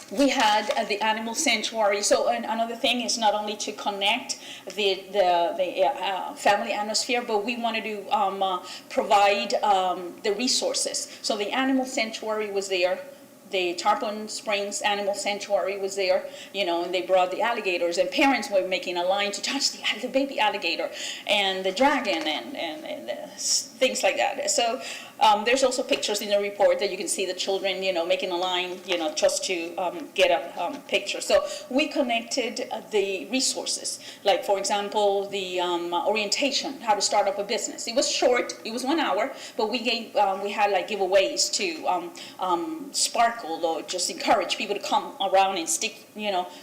We had the animal sanctuary. So another thing is not only to connect the family atmosphere, but we wanted to provide the resources. So the animal sanctuary was there. The Tarpon Springs Animal Sanctuary was there, and they brought the alligators, and parents were making a line to touch the baby alligator and the dragon and things like that. So there's also pictures in the report that you can see the children, making a line, just to get a picture. So we connected the resources, like, for example, the orientation, how to start up a business. It was short, it was 1 hour, but we had like giveaways to sparkle or just encourage people to come around and stick,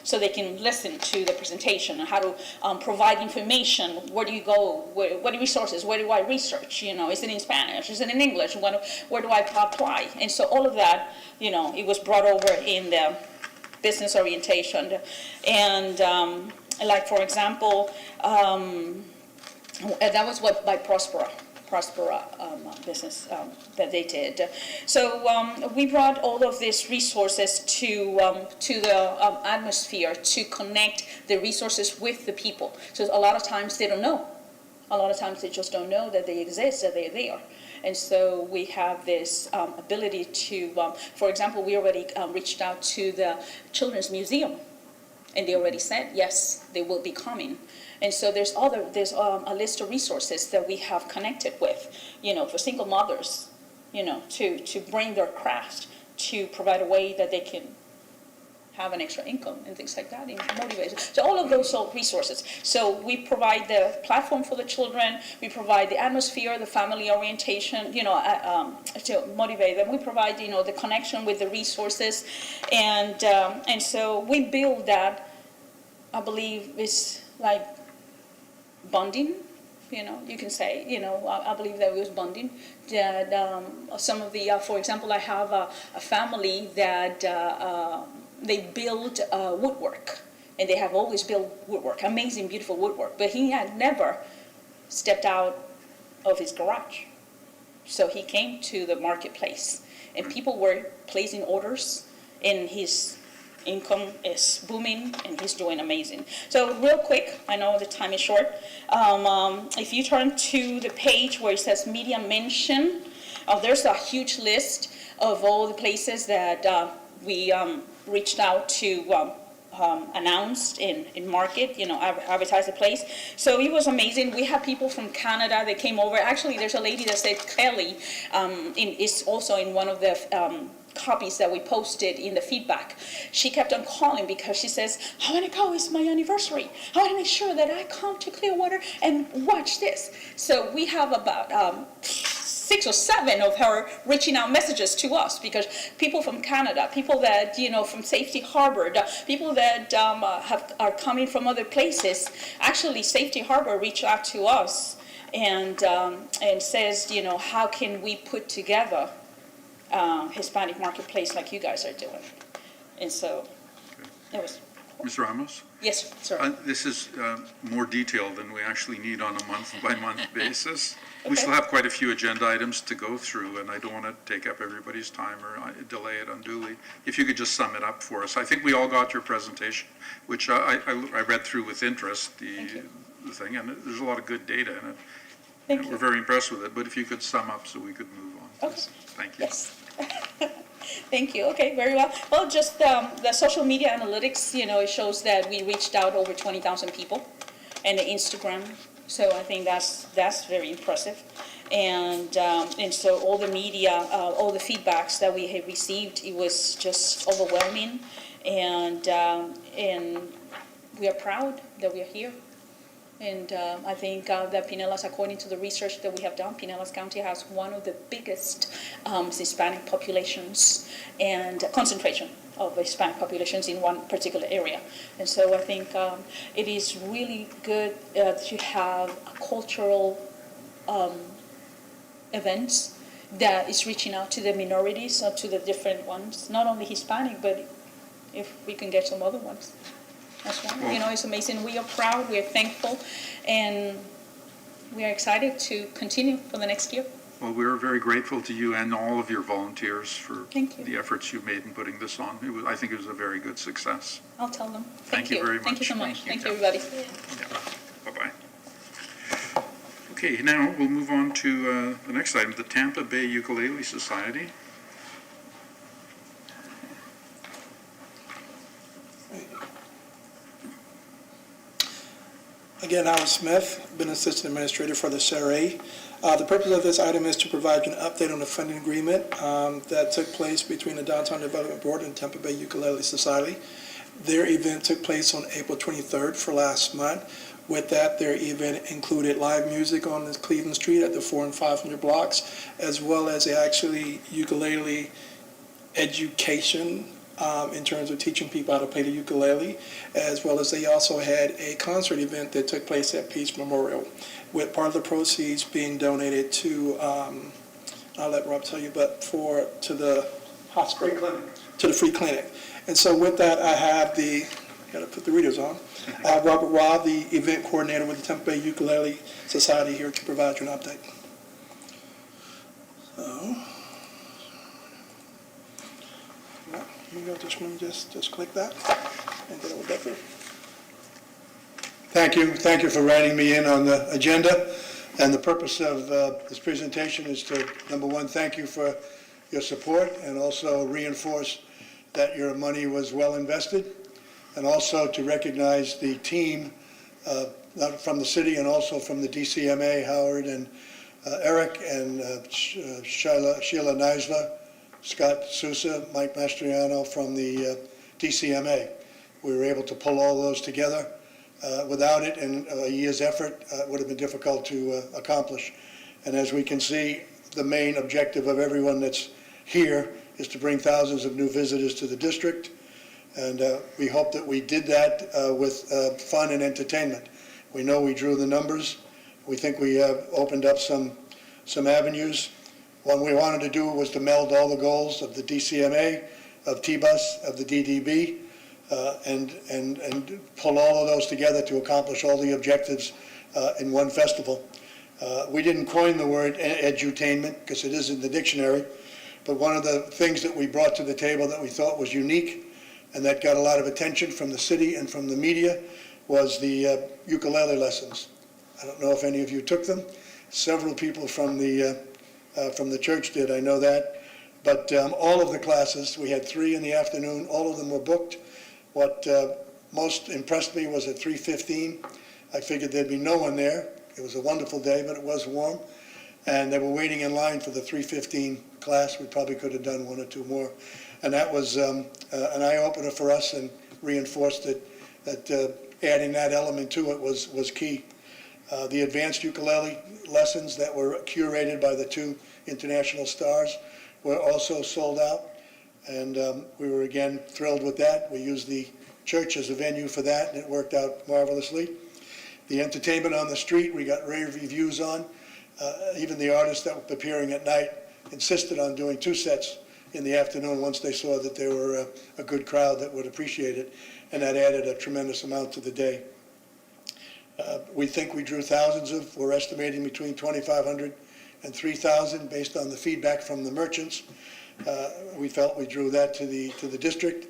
so they can listen to the presentation, and how to provide information. Where do you go? What are resources? Where do I research? Is it in Spanish? Is it in English? Where do I apply? And so all of that, it was brought over in the business orientation. And like, for example, that was what by Prospera business that they did. So we brought all of these resources to the atmosphere to connect the resources with the people. So a lot of times they don't know. A lot of times they just don't know that they exist, that they're there. And so we have this ability to, for example, we already reached out to the Children's Museum, and they already said, yes, they will be coming. And so there's a list of resources that we have connected with, for single mothers, to bring their craft, to provide a way that they can have an extra income and things like that, and motivate. So all of those resources. So we provide the platform for the children, we provide the atmosphere, the family orientation, to motivate them. We provide, the connection with the resources, and so we build that. I believe is like bonding, you can say, I believe that it was bonding. That some of the, for example, I have a family that they build woodwork, and they have always built woodwork, amazing, beautiful woodwork, but he had never stepped out of his garage. So he came to the marketplace, and people were placing orders, and his income is booming, and he's doing amazing. So real quick, I know the time is short. If you turn to the page where it says media mention, there's a huge list of all the places that we reached out to announced in market, advertise the place. So it was amazing. We have people from Canada that came over. Actually, there's a lady that said Kelly is also in one of the copies that we posted in the feedback. She kept on calling because she says, I want to go, it's my anniversary. I want to make sure that I come to Clearwater and watch this. So we have about 6 or 7 of her reaching out messages to us, because people from Canada, people that, from Safety Harbor, people that are coming from other places. Actually, Safety Harbor reached out to us and says, how can we put together Hispanic marketplace like you guys are doing? And so it was. Ms. Ramos? Yes, sir. This is more detailed than we actually need on a month-by-month basis. We Okay. still have quite a few agenda items to go through, and I don't want to take up everybody's time or delay it unduly. If you could just sum it up for us. I think we all got your presentation, which I read through with interest, the thing, and there's a lot of good data in it. Thank And you. we're very impressed with it, but if you could sum up so we could move on. Okay. Thank you. Yes. Thank you. Okay, very well. Well, just the social media analytics, it shows that we reached out over 20,000 people, and the Instagram. So I think that's very impressive. And so all the media, all the feedbacks that we have received, it was just overwhelming. And we are proud that we are here. And I think that Pinellas, according to the research that we have done, Pinellas County has one of the biggest Hispanic populations and concentration of Hispanic populations in one particular area. And so I think it is really good to have cultural events that is reaching out to the minorities or to the different ones, not only Hispanic, but if we can get some other ones. That's right. It's amazing. We are proud, we are thankful, and we are excited to continue for the next year. Well, we're very grateful to you and all of your volunteers for Thank you. the efforts you made in putting this on. I think it was a very good success. I'll tell them. Thank you very Thank you so much. much. Thank you, everybody. Yeah. Bye-bye. Okay, now we'll move on to the next item, the Tampa Bay Ukulele Society. Again, Alan Smith, been Assistant Administrator for the CRA. The purpose of this item is to provide you an update on the funding agreement that took place between the Downtown Development Board and Tampa Bay Ukulele Society. Their event took place on April 23rd for last month. With that, their event included live music on Cleveland Street at the 400 and 500 blocks, as well as actually ukulele education in terms of teaching people how to play the ukulele, as well as they also had a concert event that took place at Peace Memorial, with part of the proceeds being donated to, I'll let Rob tell you, but to the hospital. Free clinic. To the free clinic. And so with that, I have gotta put the readers on. I have Robert Robb, the event coordinator with the Tampa Bay Ukulele Society, here to provide you an update. So, you go this one, just click that, and then it will go through. Thank you for writing me in on the agenda. And the purpose of this presentation is to, number one, thank you for your support, and also reinforce that your money was well invested, and also to recognize the team from the city and also from the DCMA, Howard and Eric and Sheila Neisler, Scott Sousa, Mike Mastriano from the DCMA. We were able to pull all those together. Without it and a year's effort, it would have been difficult to accomplish. And as we can see, the main objective of everyone that's here is to bring thousands of new visitors to the district. And we hope that we did that with fun and entertainment. We know we drew the numbers. We think we have opened up some avenues. One we wanted to do was to meld all the goals of the DCMA, of T-Bus, of the DDB, and pull all of those together to accomplish all the objectives in one festival. We didn't coin the word edutainment because it is in the dictionary, but one of the things that we brought to the table that we thought was unique and that got a lot of attention from the city and from the media was the ukulele lessons. I don't know if any of you took them. Several people from the church did, I know that. But all of the classes, we had 3 in the afternoon, all of them were booked. What most impressed me was at 3:15. I figured there'd be no one there. It was a wonderful day, but it was warm. And they were waiting in line for the 3:15 class. We probably could have done 1 or 2 more. And that was an eye-opener for us and reinforced that adding that element to it was key. The advanced ukulele lessons that were curated by the 2 international stars were also sold out. And we were, again, thrilled with that. We used the church as a venue for that, and it worked out marvelously. The entertainment on the street, we got rave reviews on. Even the artists that were appearing at night insisted on doing 2 sets in the afternoon once they saw that there were a good crowd that would appreciate it, and that added a tremendous amount to the day. We think we drew thousands of, we're estimating between 2,500 and 3,000 based on the feedback from the merchants. We felt we drew that to the district.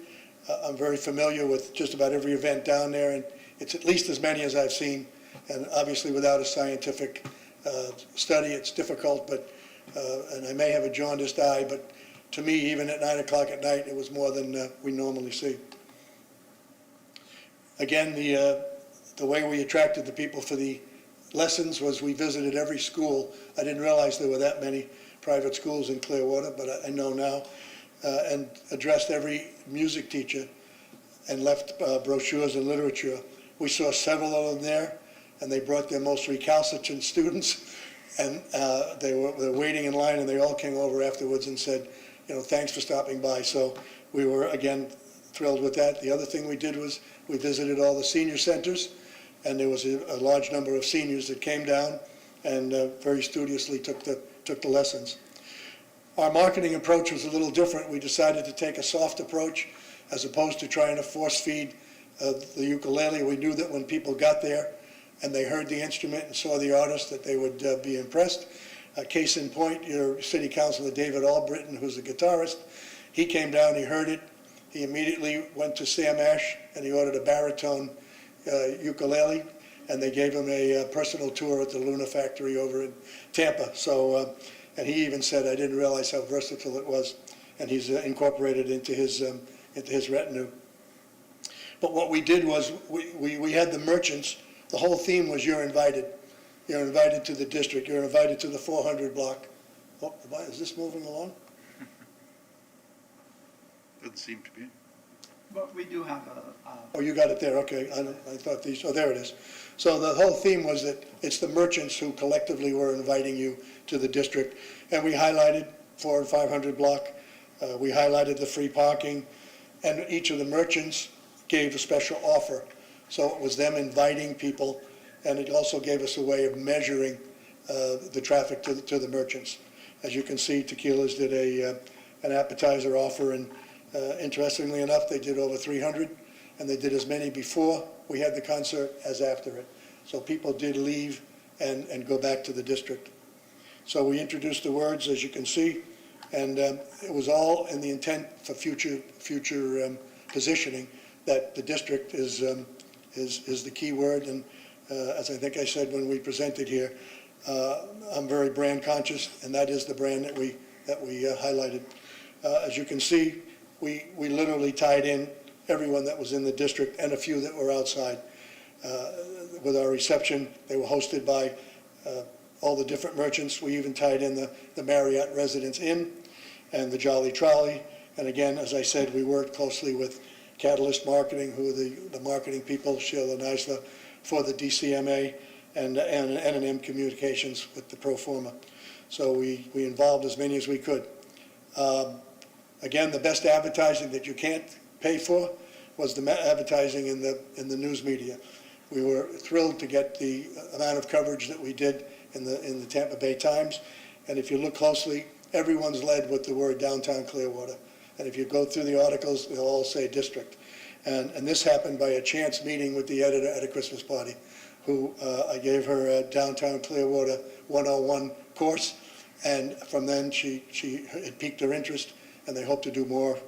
I'm very familiar with just about every event down there, and it's at least as many as I've seen, and obviously without a scientific study, it's difficult, but and I may have a jaundiced eye, but to me, even at 9 o'clock at night, it was more than we normally see. Again, the way we attracted the people for the lessons was we visited every school. I didn't realize there were that many private schools in Clearwater, but I know now, and addressed every music teacher and left brochures and literature. We saw several of them there, and they brought their most recalcitrant students, and they were waiting in line, and they all came over afterwards and said, thanks for stopping by. So we were, again, thrilled with that. The other thing we did was we visited all the senior centers, and there was a large number of seniors that came down and very studiously took the lessons. Our marketing approach was a little different. We decided to take a soft approach as opposed to trying to force feed the ukulele. We knew that when people got there and they heard the instrument and saw the artist that they would be impressed. Case in point, your city councilor David Albritton, who's a guitarist, he came down, he heard it, he immediately went to Sam Ash and he ordered a baritone ukulele, and they gave him a personal tour at the Luna factory over in Tampa. So, and he even said, I didn't realize how versatile it was, and he's incorporated into his retinue. But what we did was we had the merchants. The whole theme was you're invited. You're invited to the district. You're invited to the 400 block. Oh, is this moving along? Doesn't seem to be. But we do have Oh, you got it there, okay. I thought these, oh, there it is. So the whole theme was that it's the merchants who collectively were inviting you to the district. And we highlighted 400 and 500 block. We highlighted the free parking. And each of the merchants gave a special offer. So it was them inviting people, and it also gave us a way of measuring the traffic to the merchants. As you can see, Tequilas did an appetizer offer, and interestingly enough, they did over 300, and they did as many before we had the concert as after it. So people did leave and go back to the district. So we introduced the words, as you can see, and it was all in the intent for future positioning that the district is the key word. And as I think I said when we presented here, I'm very brand conscious, and that is the brand that we highlighted. As you can see, we literally tied in everyone that was in the district and a few that were outside. With our reception, they were hosted by all the different merchants. We even tied in the Marriott Residence Inn and the Jolly Trolley. And again, as I said, we worked closely with Catalyst Marketing, who are the marketing people, Sheila Neisler, for the DCMA, and N&M Communications with the pro forma. So we involved as many as we could. Again, the best advertising that you can't pay for was the advertising in the news media. We were thrilled to get the amount of coverage that we did in the Tampa Bay Times. And if you look closely, everyone's led with the word downtown Clearwater. And if you go through the articles, they'll all say district. And this happened by a chance meeting with the editor at a Christmas party, who I gave her a downtown Clearwater 101 course. And from then, it piqued her interest, and they hope to do more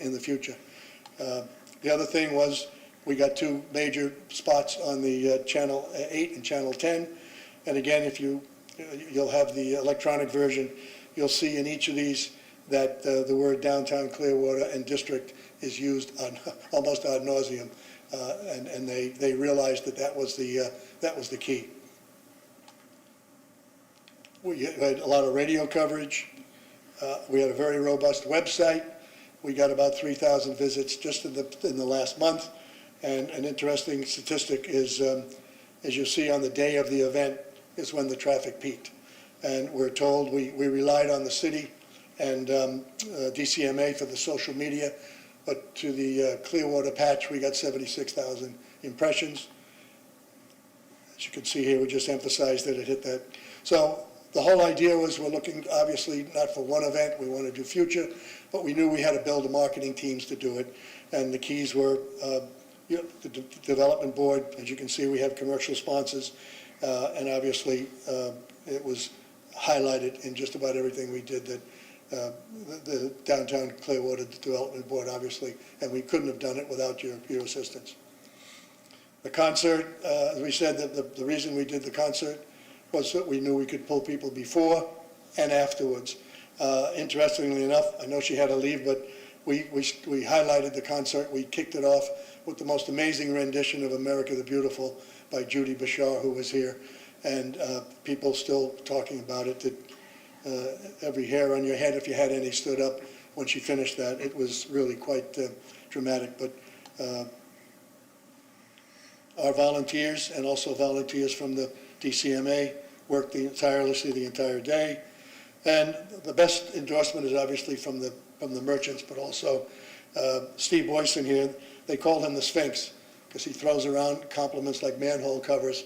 in the future. The other thing was, we got 2 major spots on the Channel 8 and Channel 10. And again, if you'll have the electronic version, you'll see in each of these that the word downtown Clearwater and district is used on almost ad nauseum, and they realized that was the key. We had a lot of radio coverage. We had a very robust website. We got about 3,000 visits just in the last month. And an interesting statistic is, as you see on the day of the event, is when the traffic peaked. And we're told we relied on the city and DCMA for the social media, but to the Clearwater patch, we got 76,000 impressions. As you can see here, we just emphasized that it hit that. So the whole idea was, we're looking, obviously, not for one event, we want to do future, but we knew we had to build the marketing teams to do it. And the keys were the development board. As you can see, we have commercial sponsors, and obviously it was highlighted in just about everything we did that the Downtown Clearwater Development Board, obviously, and we couldn't have done it without your assistance. The concert, as we said, that the reason we did the concert was that we knew we could pull people before and afterwards. Interestingly enough, I know she had to leave, but we highlighted the concert. We kicked it off with the most amazing rendition of America the Beautiful by Judy Bashar, who was here. And people still talking about it, that every hair on your head, if you had any, stood up when she finished that. It was really quite dramatic. But our volunteers, and also volunteers from the DCMA, worked tirelessly the entire day. And the best endorsement is obviously from the merchants, but also Steve Boyson here. They call him the Sphinx because he throws around compliments like manhole covers.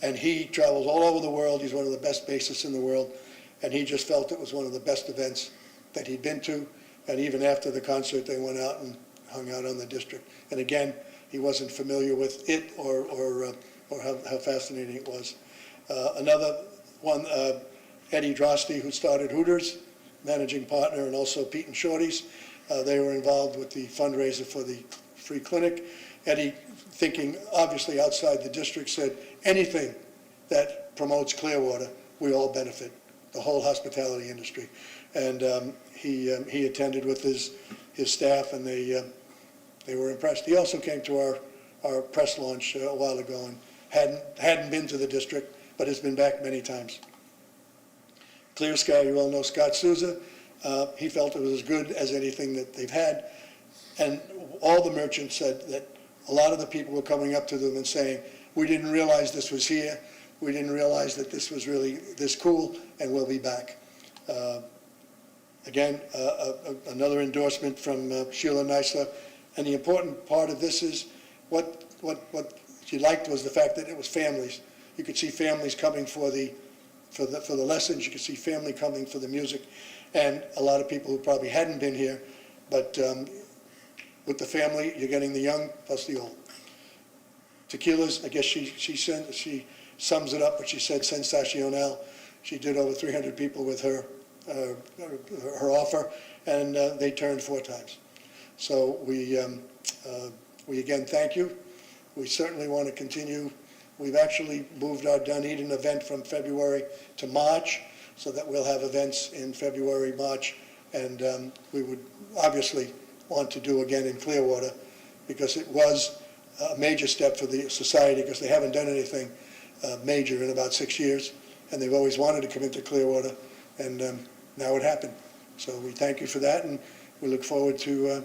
And he travels all over the world. He's one of the best bassists in the world. And he just felt it was one of the best events that he'd been to. And even after the concert, they went out and hung out on the district. And again, he wasn't familiar with it or how fascinating it was. Another one, Eddie Drosty, who started Hooters, managing partner, and also Pete and Shorty's. They were involved with the fundraiser for the free clinic. Eddie, thinking obviously outside the district, said anything that promotes Clearwater, we all benefit, the whole hospitality industry. And he attended with his staff, and they were impressed. He also came to our press launch a while ago and hadn't been to the district, but has been back many times. Clear Sky, you all know Scott Souza. He felt it was as good as anything that they've had. And all the merchants said that a lot of the people were coming up to them and saying, we didn't realize this was here. We didn't realize that this was really this cool, and we'll be back. Again, another endorsement from Sheila Neisler. And the important part of this is what she liked was the fact that it was families. You could see families coming for the lessons. You could see family coming for the music, and a lot of people who probably hadn't been here. But with the family, you're getting the young plus the old. Tequilas, I guess she sums it up, but she said sensacional. She did over 300 people with her offer, and they turned 4 times. So we again thank you. We certainly want to continue. We've actually moved our Dunedin event from February to March, so that we'll have events in February, March, and we would obviously want to do again in Clearwater, because it was a major step for the society, because they haven't done anything major in about 6 years, and they've always wanted to come into Clearwater, and now it happened. So we thank you for that, and we look forward to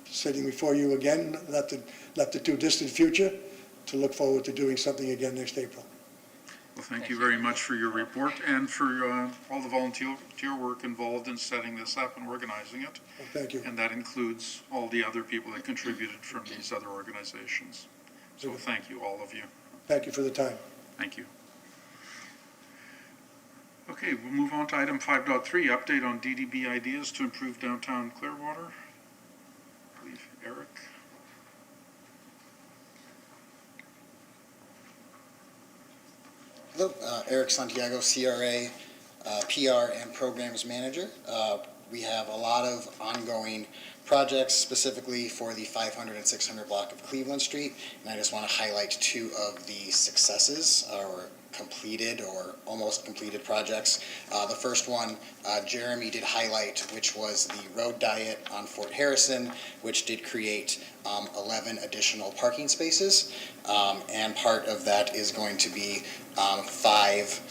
sitting before you again, not the too distant future, to look forward to doing something again next April. Well, thank you very much for your report and for all the volunteer work involved in setting this up and organizing it. Well, thank you. And that includes all the other people that contributed from these other organizations. So thank you, all of you. Thank you for the time. Thank you. Okay, we'll move on to item 5.3, update on DDB ideas to improve downtown Clearwater. I believe Eric. Hello, Eric Santiago, CRA, PR and Programs Manager. We have a lot of ongoing projects specifically for the 500 and 600 block of Cleveland Street, and I just want to highlight two of the successes or completed or almost completed projects. The first one, Jeremy did highlight, which was the road diet on Fort Harrison, which did create 11 additional parking spaces, and part of that is going to be 5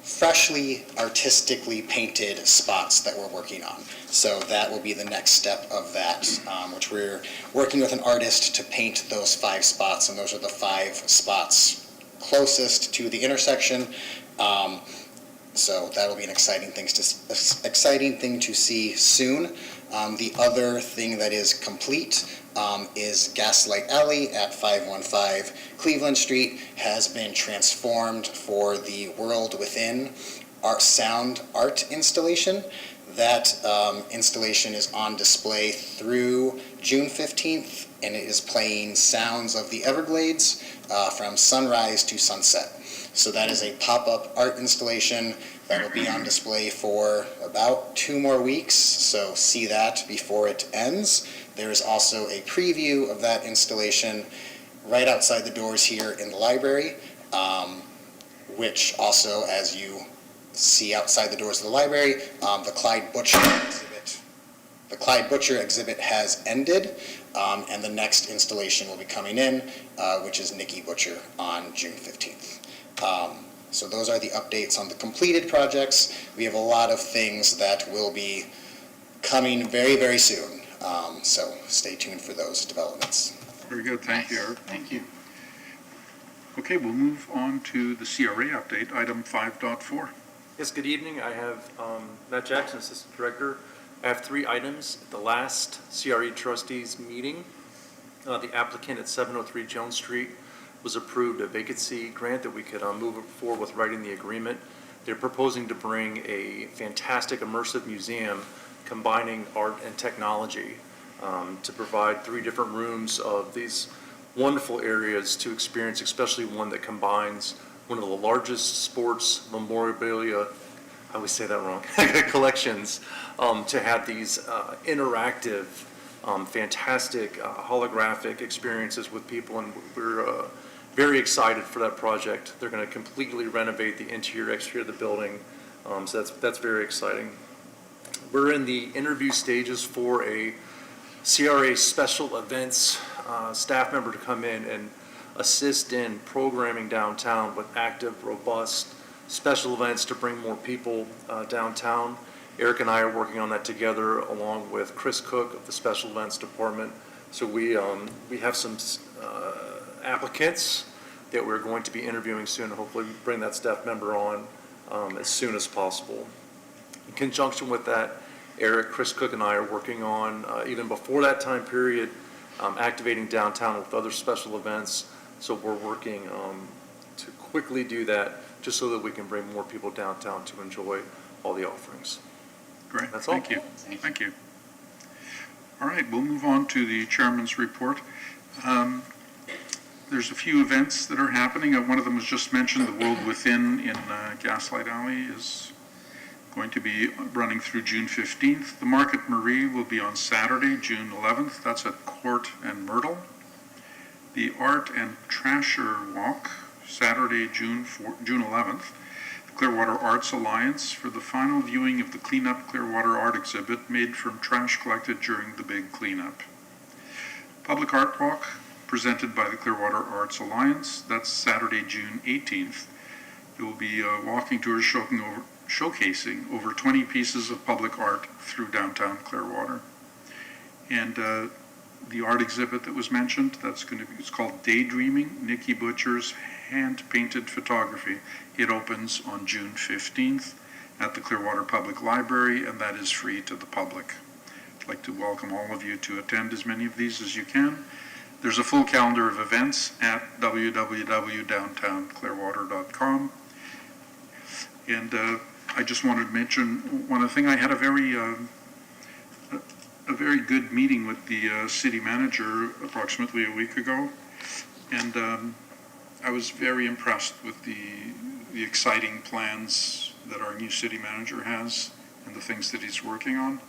freshly artistically painted spots that we're working on. So that will be the next step of that, which we're working with an artist to paint those 5 spots, and those are the 5 spots closest to the intersection. So that'll be an exciting thing to see soon. The other thing that is complete is Gaslight Alley at 515 Cleveland Street has been transformed for the World Within sound art installation. That installation is on display through June 15th, and it is playing sounds of the Everglades from sunrise to sunset. So that is a pop-up art installation that will be on display for about 2 more weeks, so see that before it ends. There is also a preview of that installation right outside the doors here in the library, which also, as you see outside the doors of the library, the Clyde Butcher exhibit has ended, and the next installation will be coming in, which is Nikki Butcher on June 15th. So those are the updates on the completed projects. We have a lot of things that will be coming very, very soon. So stay tuned for those developments. Very good, thank you, Eric. Thank you. Okay, we'll move on to the CRA update, item 5.4. Yes, good evening. I have Matt Jackson, Assistant Director. I have 3 items. At the last CRE trustees meeting, the applicant at 703 Jones Street was approved a vacancy grant that we could move forward with writing the agreement. They're proposing to bring a fantastic immersive museum combining art and technology to provide 3 different rooms of these wonderful areas to experience, especially one that combines one of the largest sports memorabilia, I always say that wrong, collections, to have these interactive, fantastic holographic experiences with people, and we're very excited for that project. They're going to completely renovate the interior, exterior of the building, so that's very exciting. We're in the interview stages for a CRA special events staff member to come in and assist in programming downtown with active, robust special events to bring more people downtown. Eric and I are working on that together along with Chris Cook of the Special Events Department. So we have some applicants that we're going to be interviewing soon. Hopefully bring that staff member on as soon as possible. In conjunction with that, Eric, Chris Cook, and I are working on, even before that time period, activating downtown with other special events. So we're working to quickly do that just so that we can bring more people downtown to enjoy all the offerings. Great, that's all. Thank you. Thank you. All right, we'll move on to the chairman's report. There's a few events that are happening. One of them was just mentioned, the World Within in Gaslight Alley is going to be running through June 15th. The Market Marie will be on Saturday, June 11th. That's at Court and Myrtle. The Art and Trasher Walk, Saturday, June 11th. The Clearwater Arts Alliance for the final viewing of the Cleanup Clearwater art exhibit made from trash collected during the big cleanup. Public Art Walk, presented by the Clearwater Arts Alliance. That's Saturday, June 18th. There will be a walking tour showcasing over 20 pieces of public art through downtown Clearwater. And the art exhibit that was mentioned, it's called Daydreaming, Nikki Butcher's hand-painted photography. It opens on June 15th at the Clearwater Public Library, and that is free to the public. I'd like to welcome all of you to attend as many of these as you can. There's a full calendar of events at www.downtownclearwater.com. And I just wanted to mention one other thing. I had a very good meeting with the city manager approximately a week ago, and I was very impressed with the exciting plans that our new city manager has and the things that he's working on.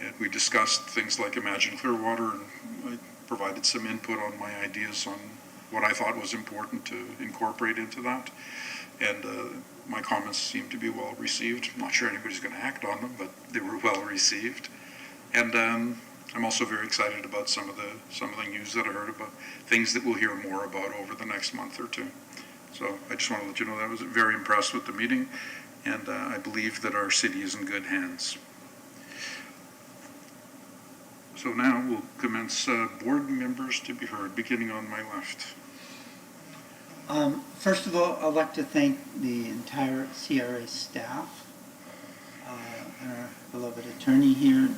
And we discussed things like Imagine Clearwater, and I provided some input on my ideas on what I thought was important to incorporate into that. And my comments seemed to be well received. I'm not sure anybody's going to act on them, but they were well received. And I'm also very excited about some of the news that I heard about, things that we'll hear more about over the next month or two. So I just want to let you know that I was very impressed with the meeting, and I believe that our city is in good hands. So now we'll commence board members to be heard, beginning on my left. First of all, I'd like to thank the entire CRA staff, and our beloved attorney here,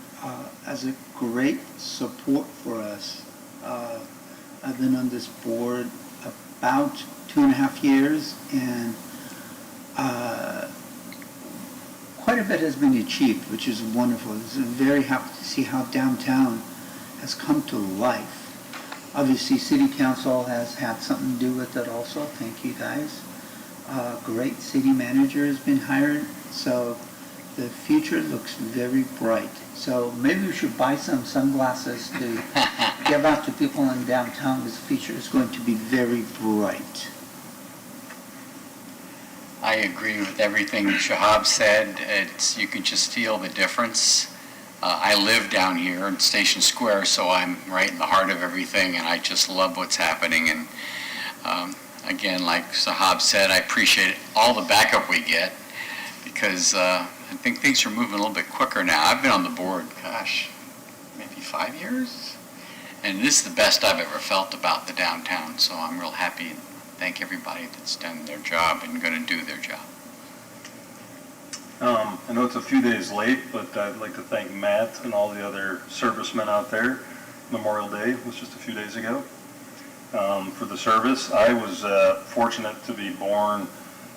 as a great support for us. I've been on this board about 2.5 years, and quite a bit has been achieved, which is wonderful. I'm very happy to see how downtown has come to life. Obviously, City Council has had something to do with it also. Thank you, guys. Great city manager has been hired, so the future looks very bright. So maybe we should buy some sunglasses to give out to people in downtown, because the future is going to be very bright. I agree with everything Shahab said. You can just feel the difference. I live down here in Station Square, so I'm right in the heart of everything, and I just love what's happening. And again, like Shahab said, I appreciate all the backup we get, because I think things are moving a little bit quicker now. I've been on the board, gosh, maybe 5 years, and this is the best I've ever felt about the downtown, so I'm real happy and thank everybody that's done their job and going to do their job. I know it's a few days late, but I'd like to thank Matt and all the other servicemen out there. Memorial Day was just a few days ago. For the service, I was fortunate to be born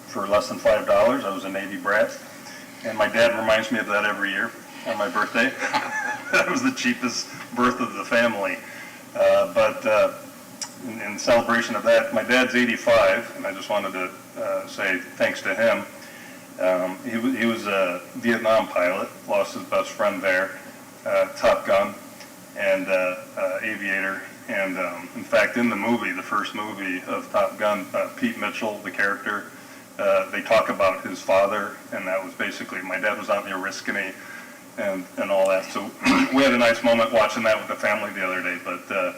for less than $5. I was a Navy brat, and my dad reminds me of that every year on my birthday. That was the cheapest birth of the family. But in celebration of that, my dad's 85, and I just wanted to say thanks to him. He was a Vietnam pilot, lost his best friend there, Top Gun, and aviator. And in fact, in the movie, the first movie of Top Gun, Pete Mitchell, the character, they talk about his father, and that was basically, my dad was on the Oriskany and all that. So we had a nice moment watching that with the family the other day. But the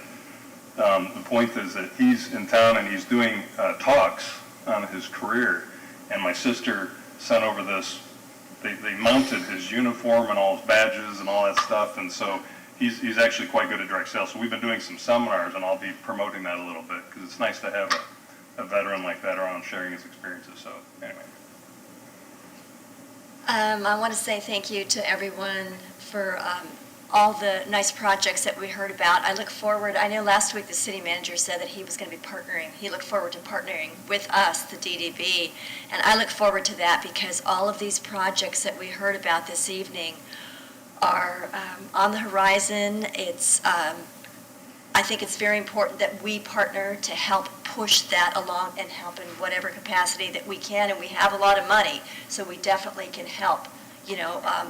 point is that he's in town and he's doing talks on his career. And my sister sent over this, they mounted his uniform and all his badges and all that stuff. And so he's actually quite good at direct sales. So we've been doing some seminars, and I'll be promoting that a little bit, because it's nice to have a veteran like that around sharing his experiences. So anyway. I want to say thank you to everyone for all the nice projects that we heard about. I look forward, I know last week the city manager said that he was going to be partnering. He looked forward to partnering with us, the DDB, and I look forward to that, because all of these projects that we heard about this evening are on the horizon. It's, I think it's very important that we partner to help push that along and help in whatever capacity that we can, and we have a lot of money, so we definitely can help,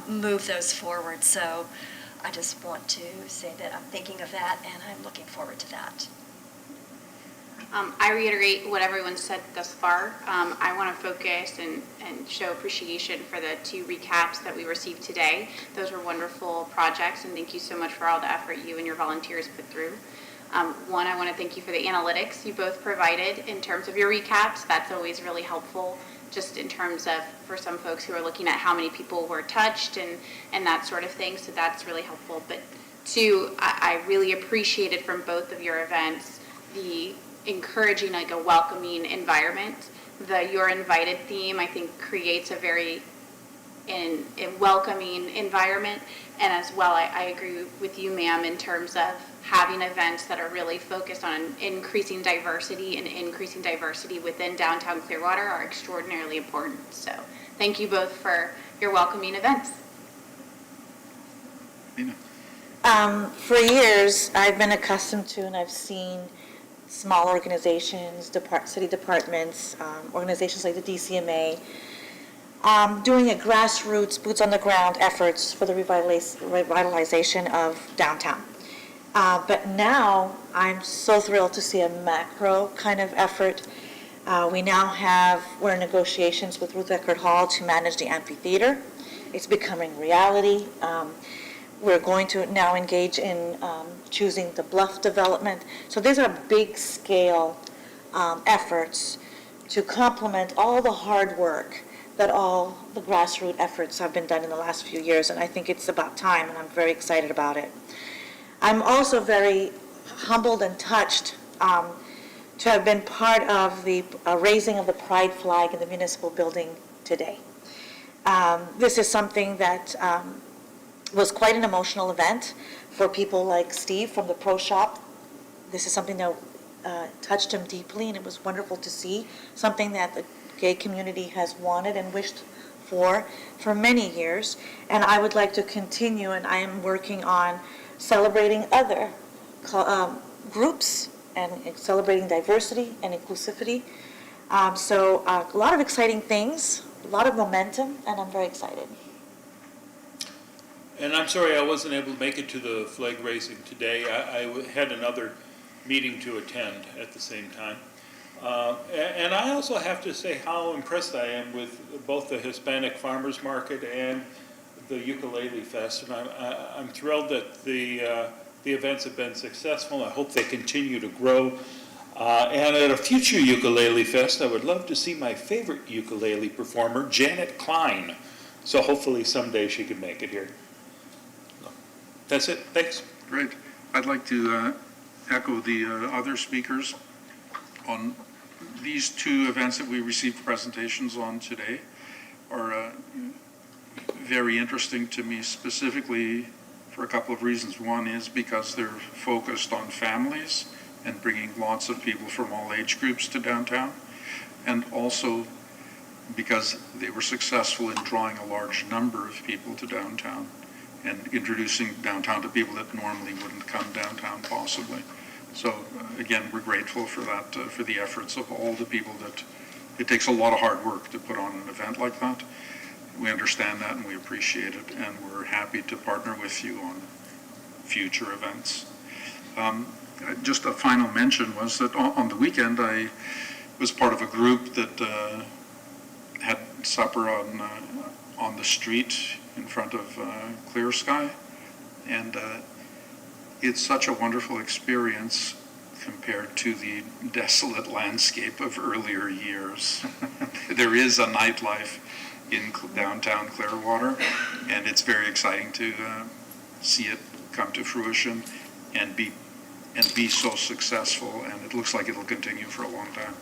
move those forward. So I just want to say that I'm thinking of that, and I'm looking forward to that. I reiterate what everyone said thus far. I want to focus and show appreciation for the 2 recaps that we received today. Those were wonderful projects, and thank you so much for all the effort you and your volunteers put through. One, I want to thank you for the analytics you both provided in terms of your recaps. That's always really helpful, just in terms of, for some folks who are looking at how many people were touched and that sort of thing, so that's really helpful. But 2, I really appreciated from both of your events the encouraging, like a welcoming environment. The You're Invited theme, I think, creates a very in a welcoming environment. And as well, I agree with you, ma'am, in terms of having events that are really focused on increasing diversity, and increasing diversity within downtown Clearwater are extraordinarily important. So thank you both for your welcoming events. For years, I've been accustomed to and I've seen small organizations, city departments, organizations like the DCMA, doing a grassroots, boots-on-the-ground efforts for the revitalization of downtown. But now, I'm so thrilled to see a macro kind of effort. We're in negotiations with Ruth Eckerd Hall to manage the amphitheater. It's becoming reality. We're going to now engage in choosing the bluff development. So these are big-scale efforts to complement all the hard work that all the grassroots efforts have been done in the last few years, and I think it's about time, and I'm very excited about it. I'm also very humbled and touched to have been part of the raising of the pride flag in the municipal building today. This is something that was quite an emotional event for people like Steve from the Pro Shop. This is something that touched him deeply, and it was wonderful to see, something that the gay community has wanted and wished for many years. And I would like to continue, and I am working on celebrating other groups and celebrating diversity and inclusivity. So a lot of exciting things, a lot of momentum, and I'm very excited. And I'm sorry I wasn't able to make it to the flag raising today. I had another meeting to attend at the same time. And I also have to say how impressed I am with both the Hispanic Farmers Market and the Ukulele Fest. And I'm thrilled that the events have been successful. I hope they continue to grow. And at a future Ukulele Fest, I would love to see my favorite ukulele performer, Janet Klein. So hopefully someday she can make it here. That's it. Thanks. Great. I'd like to echo the other speakers on these two events that we received presentations on today are very interesting to me, specifically for a couple of reasons. One is because they're focused on families and bringing lots of people from all age groups to downtown, and also because they were successful in drawing a large number of people to downtown and introducing downtown to people that normally wouldn't come downtown possibly. So again, we're grateful for that, for the efforts of all the people that, it takes a lot of hard work to put on an event like that. We understand that and we appreciate it, and we're happy to partner with you on future events. Just a final mention was that on the weekend I was part of a group that had supper on the street in front of Clear Sky, and it's such a wonderful experience compared to the desolate landscape of earlier years. There is a nightlife in downtown Clearwater, and it's very exciting to see it come to fruition and be so successful, and it looks like it'll continue for a long time.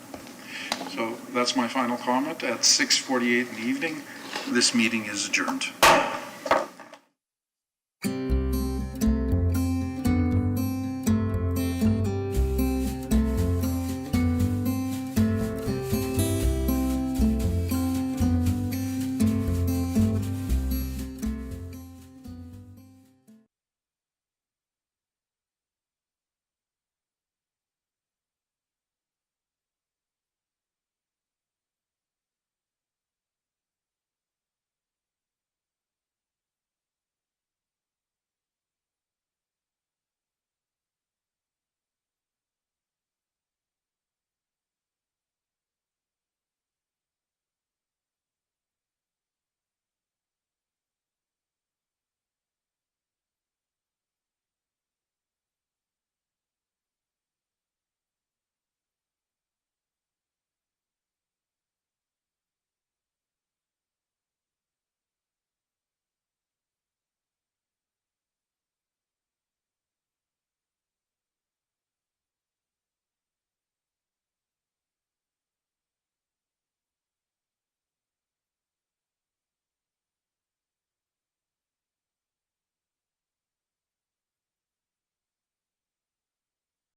So that's my final comment. At 6:48 in the evening, this meeting is adjourned.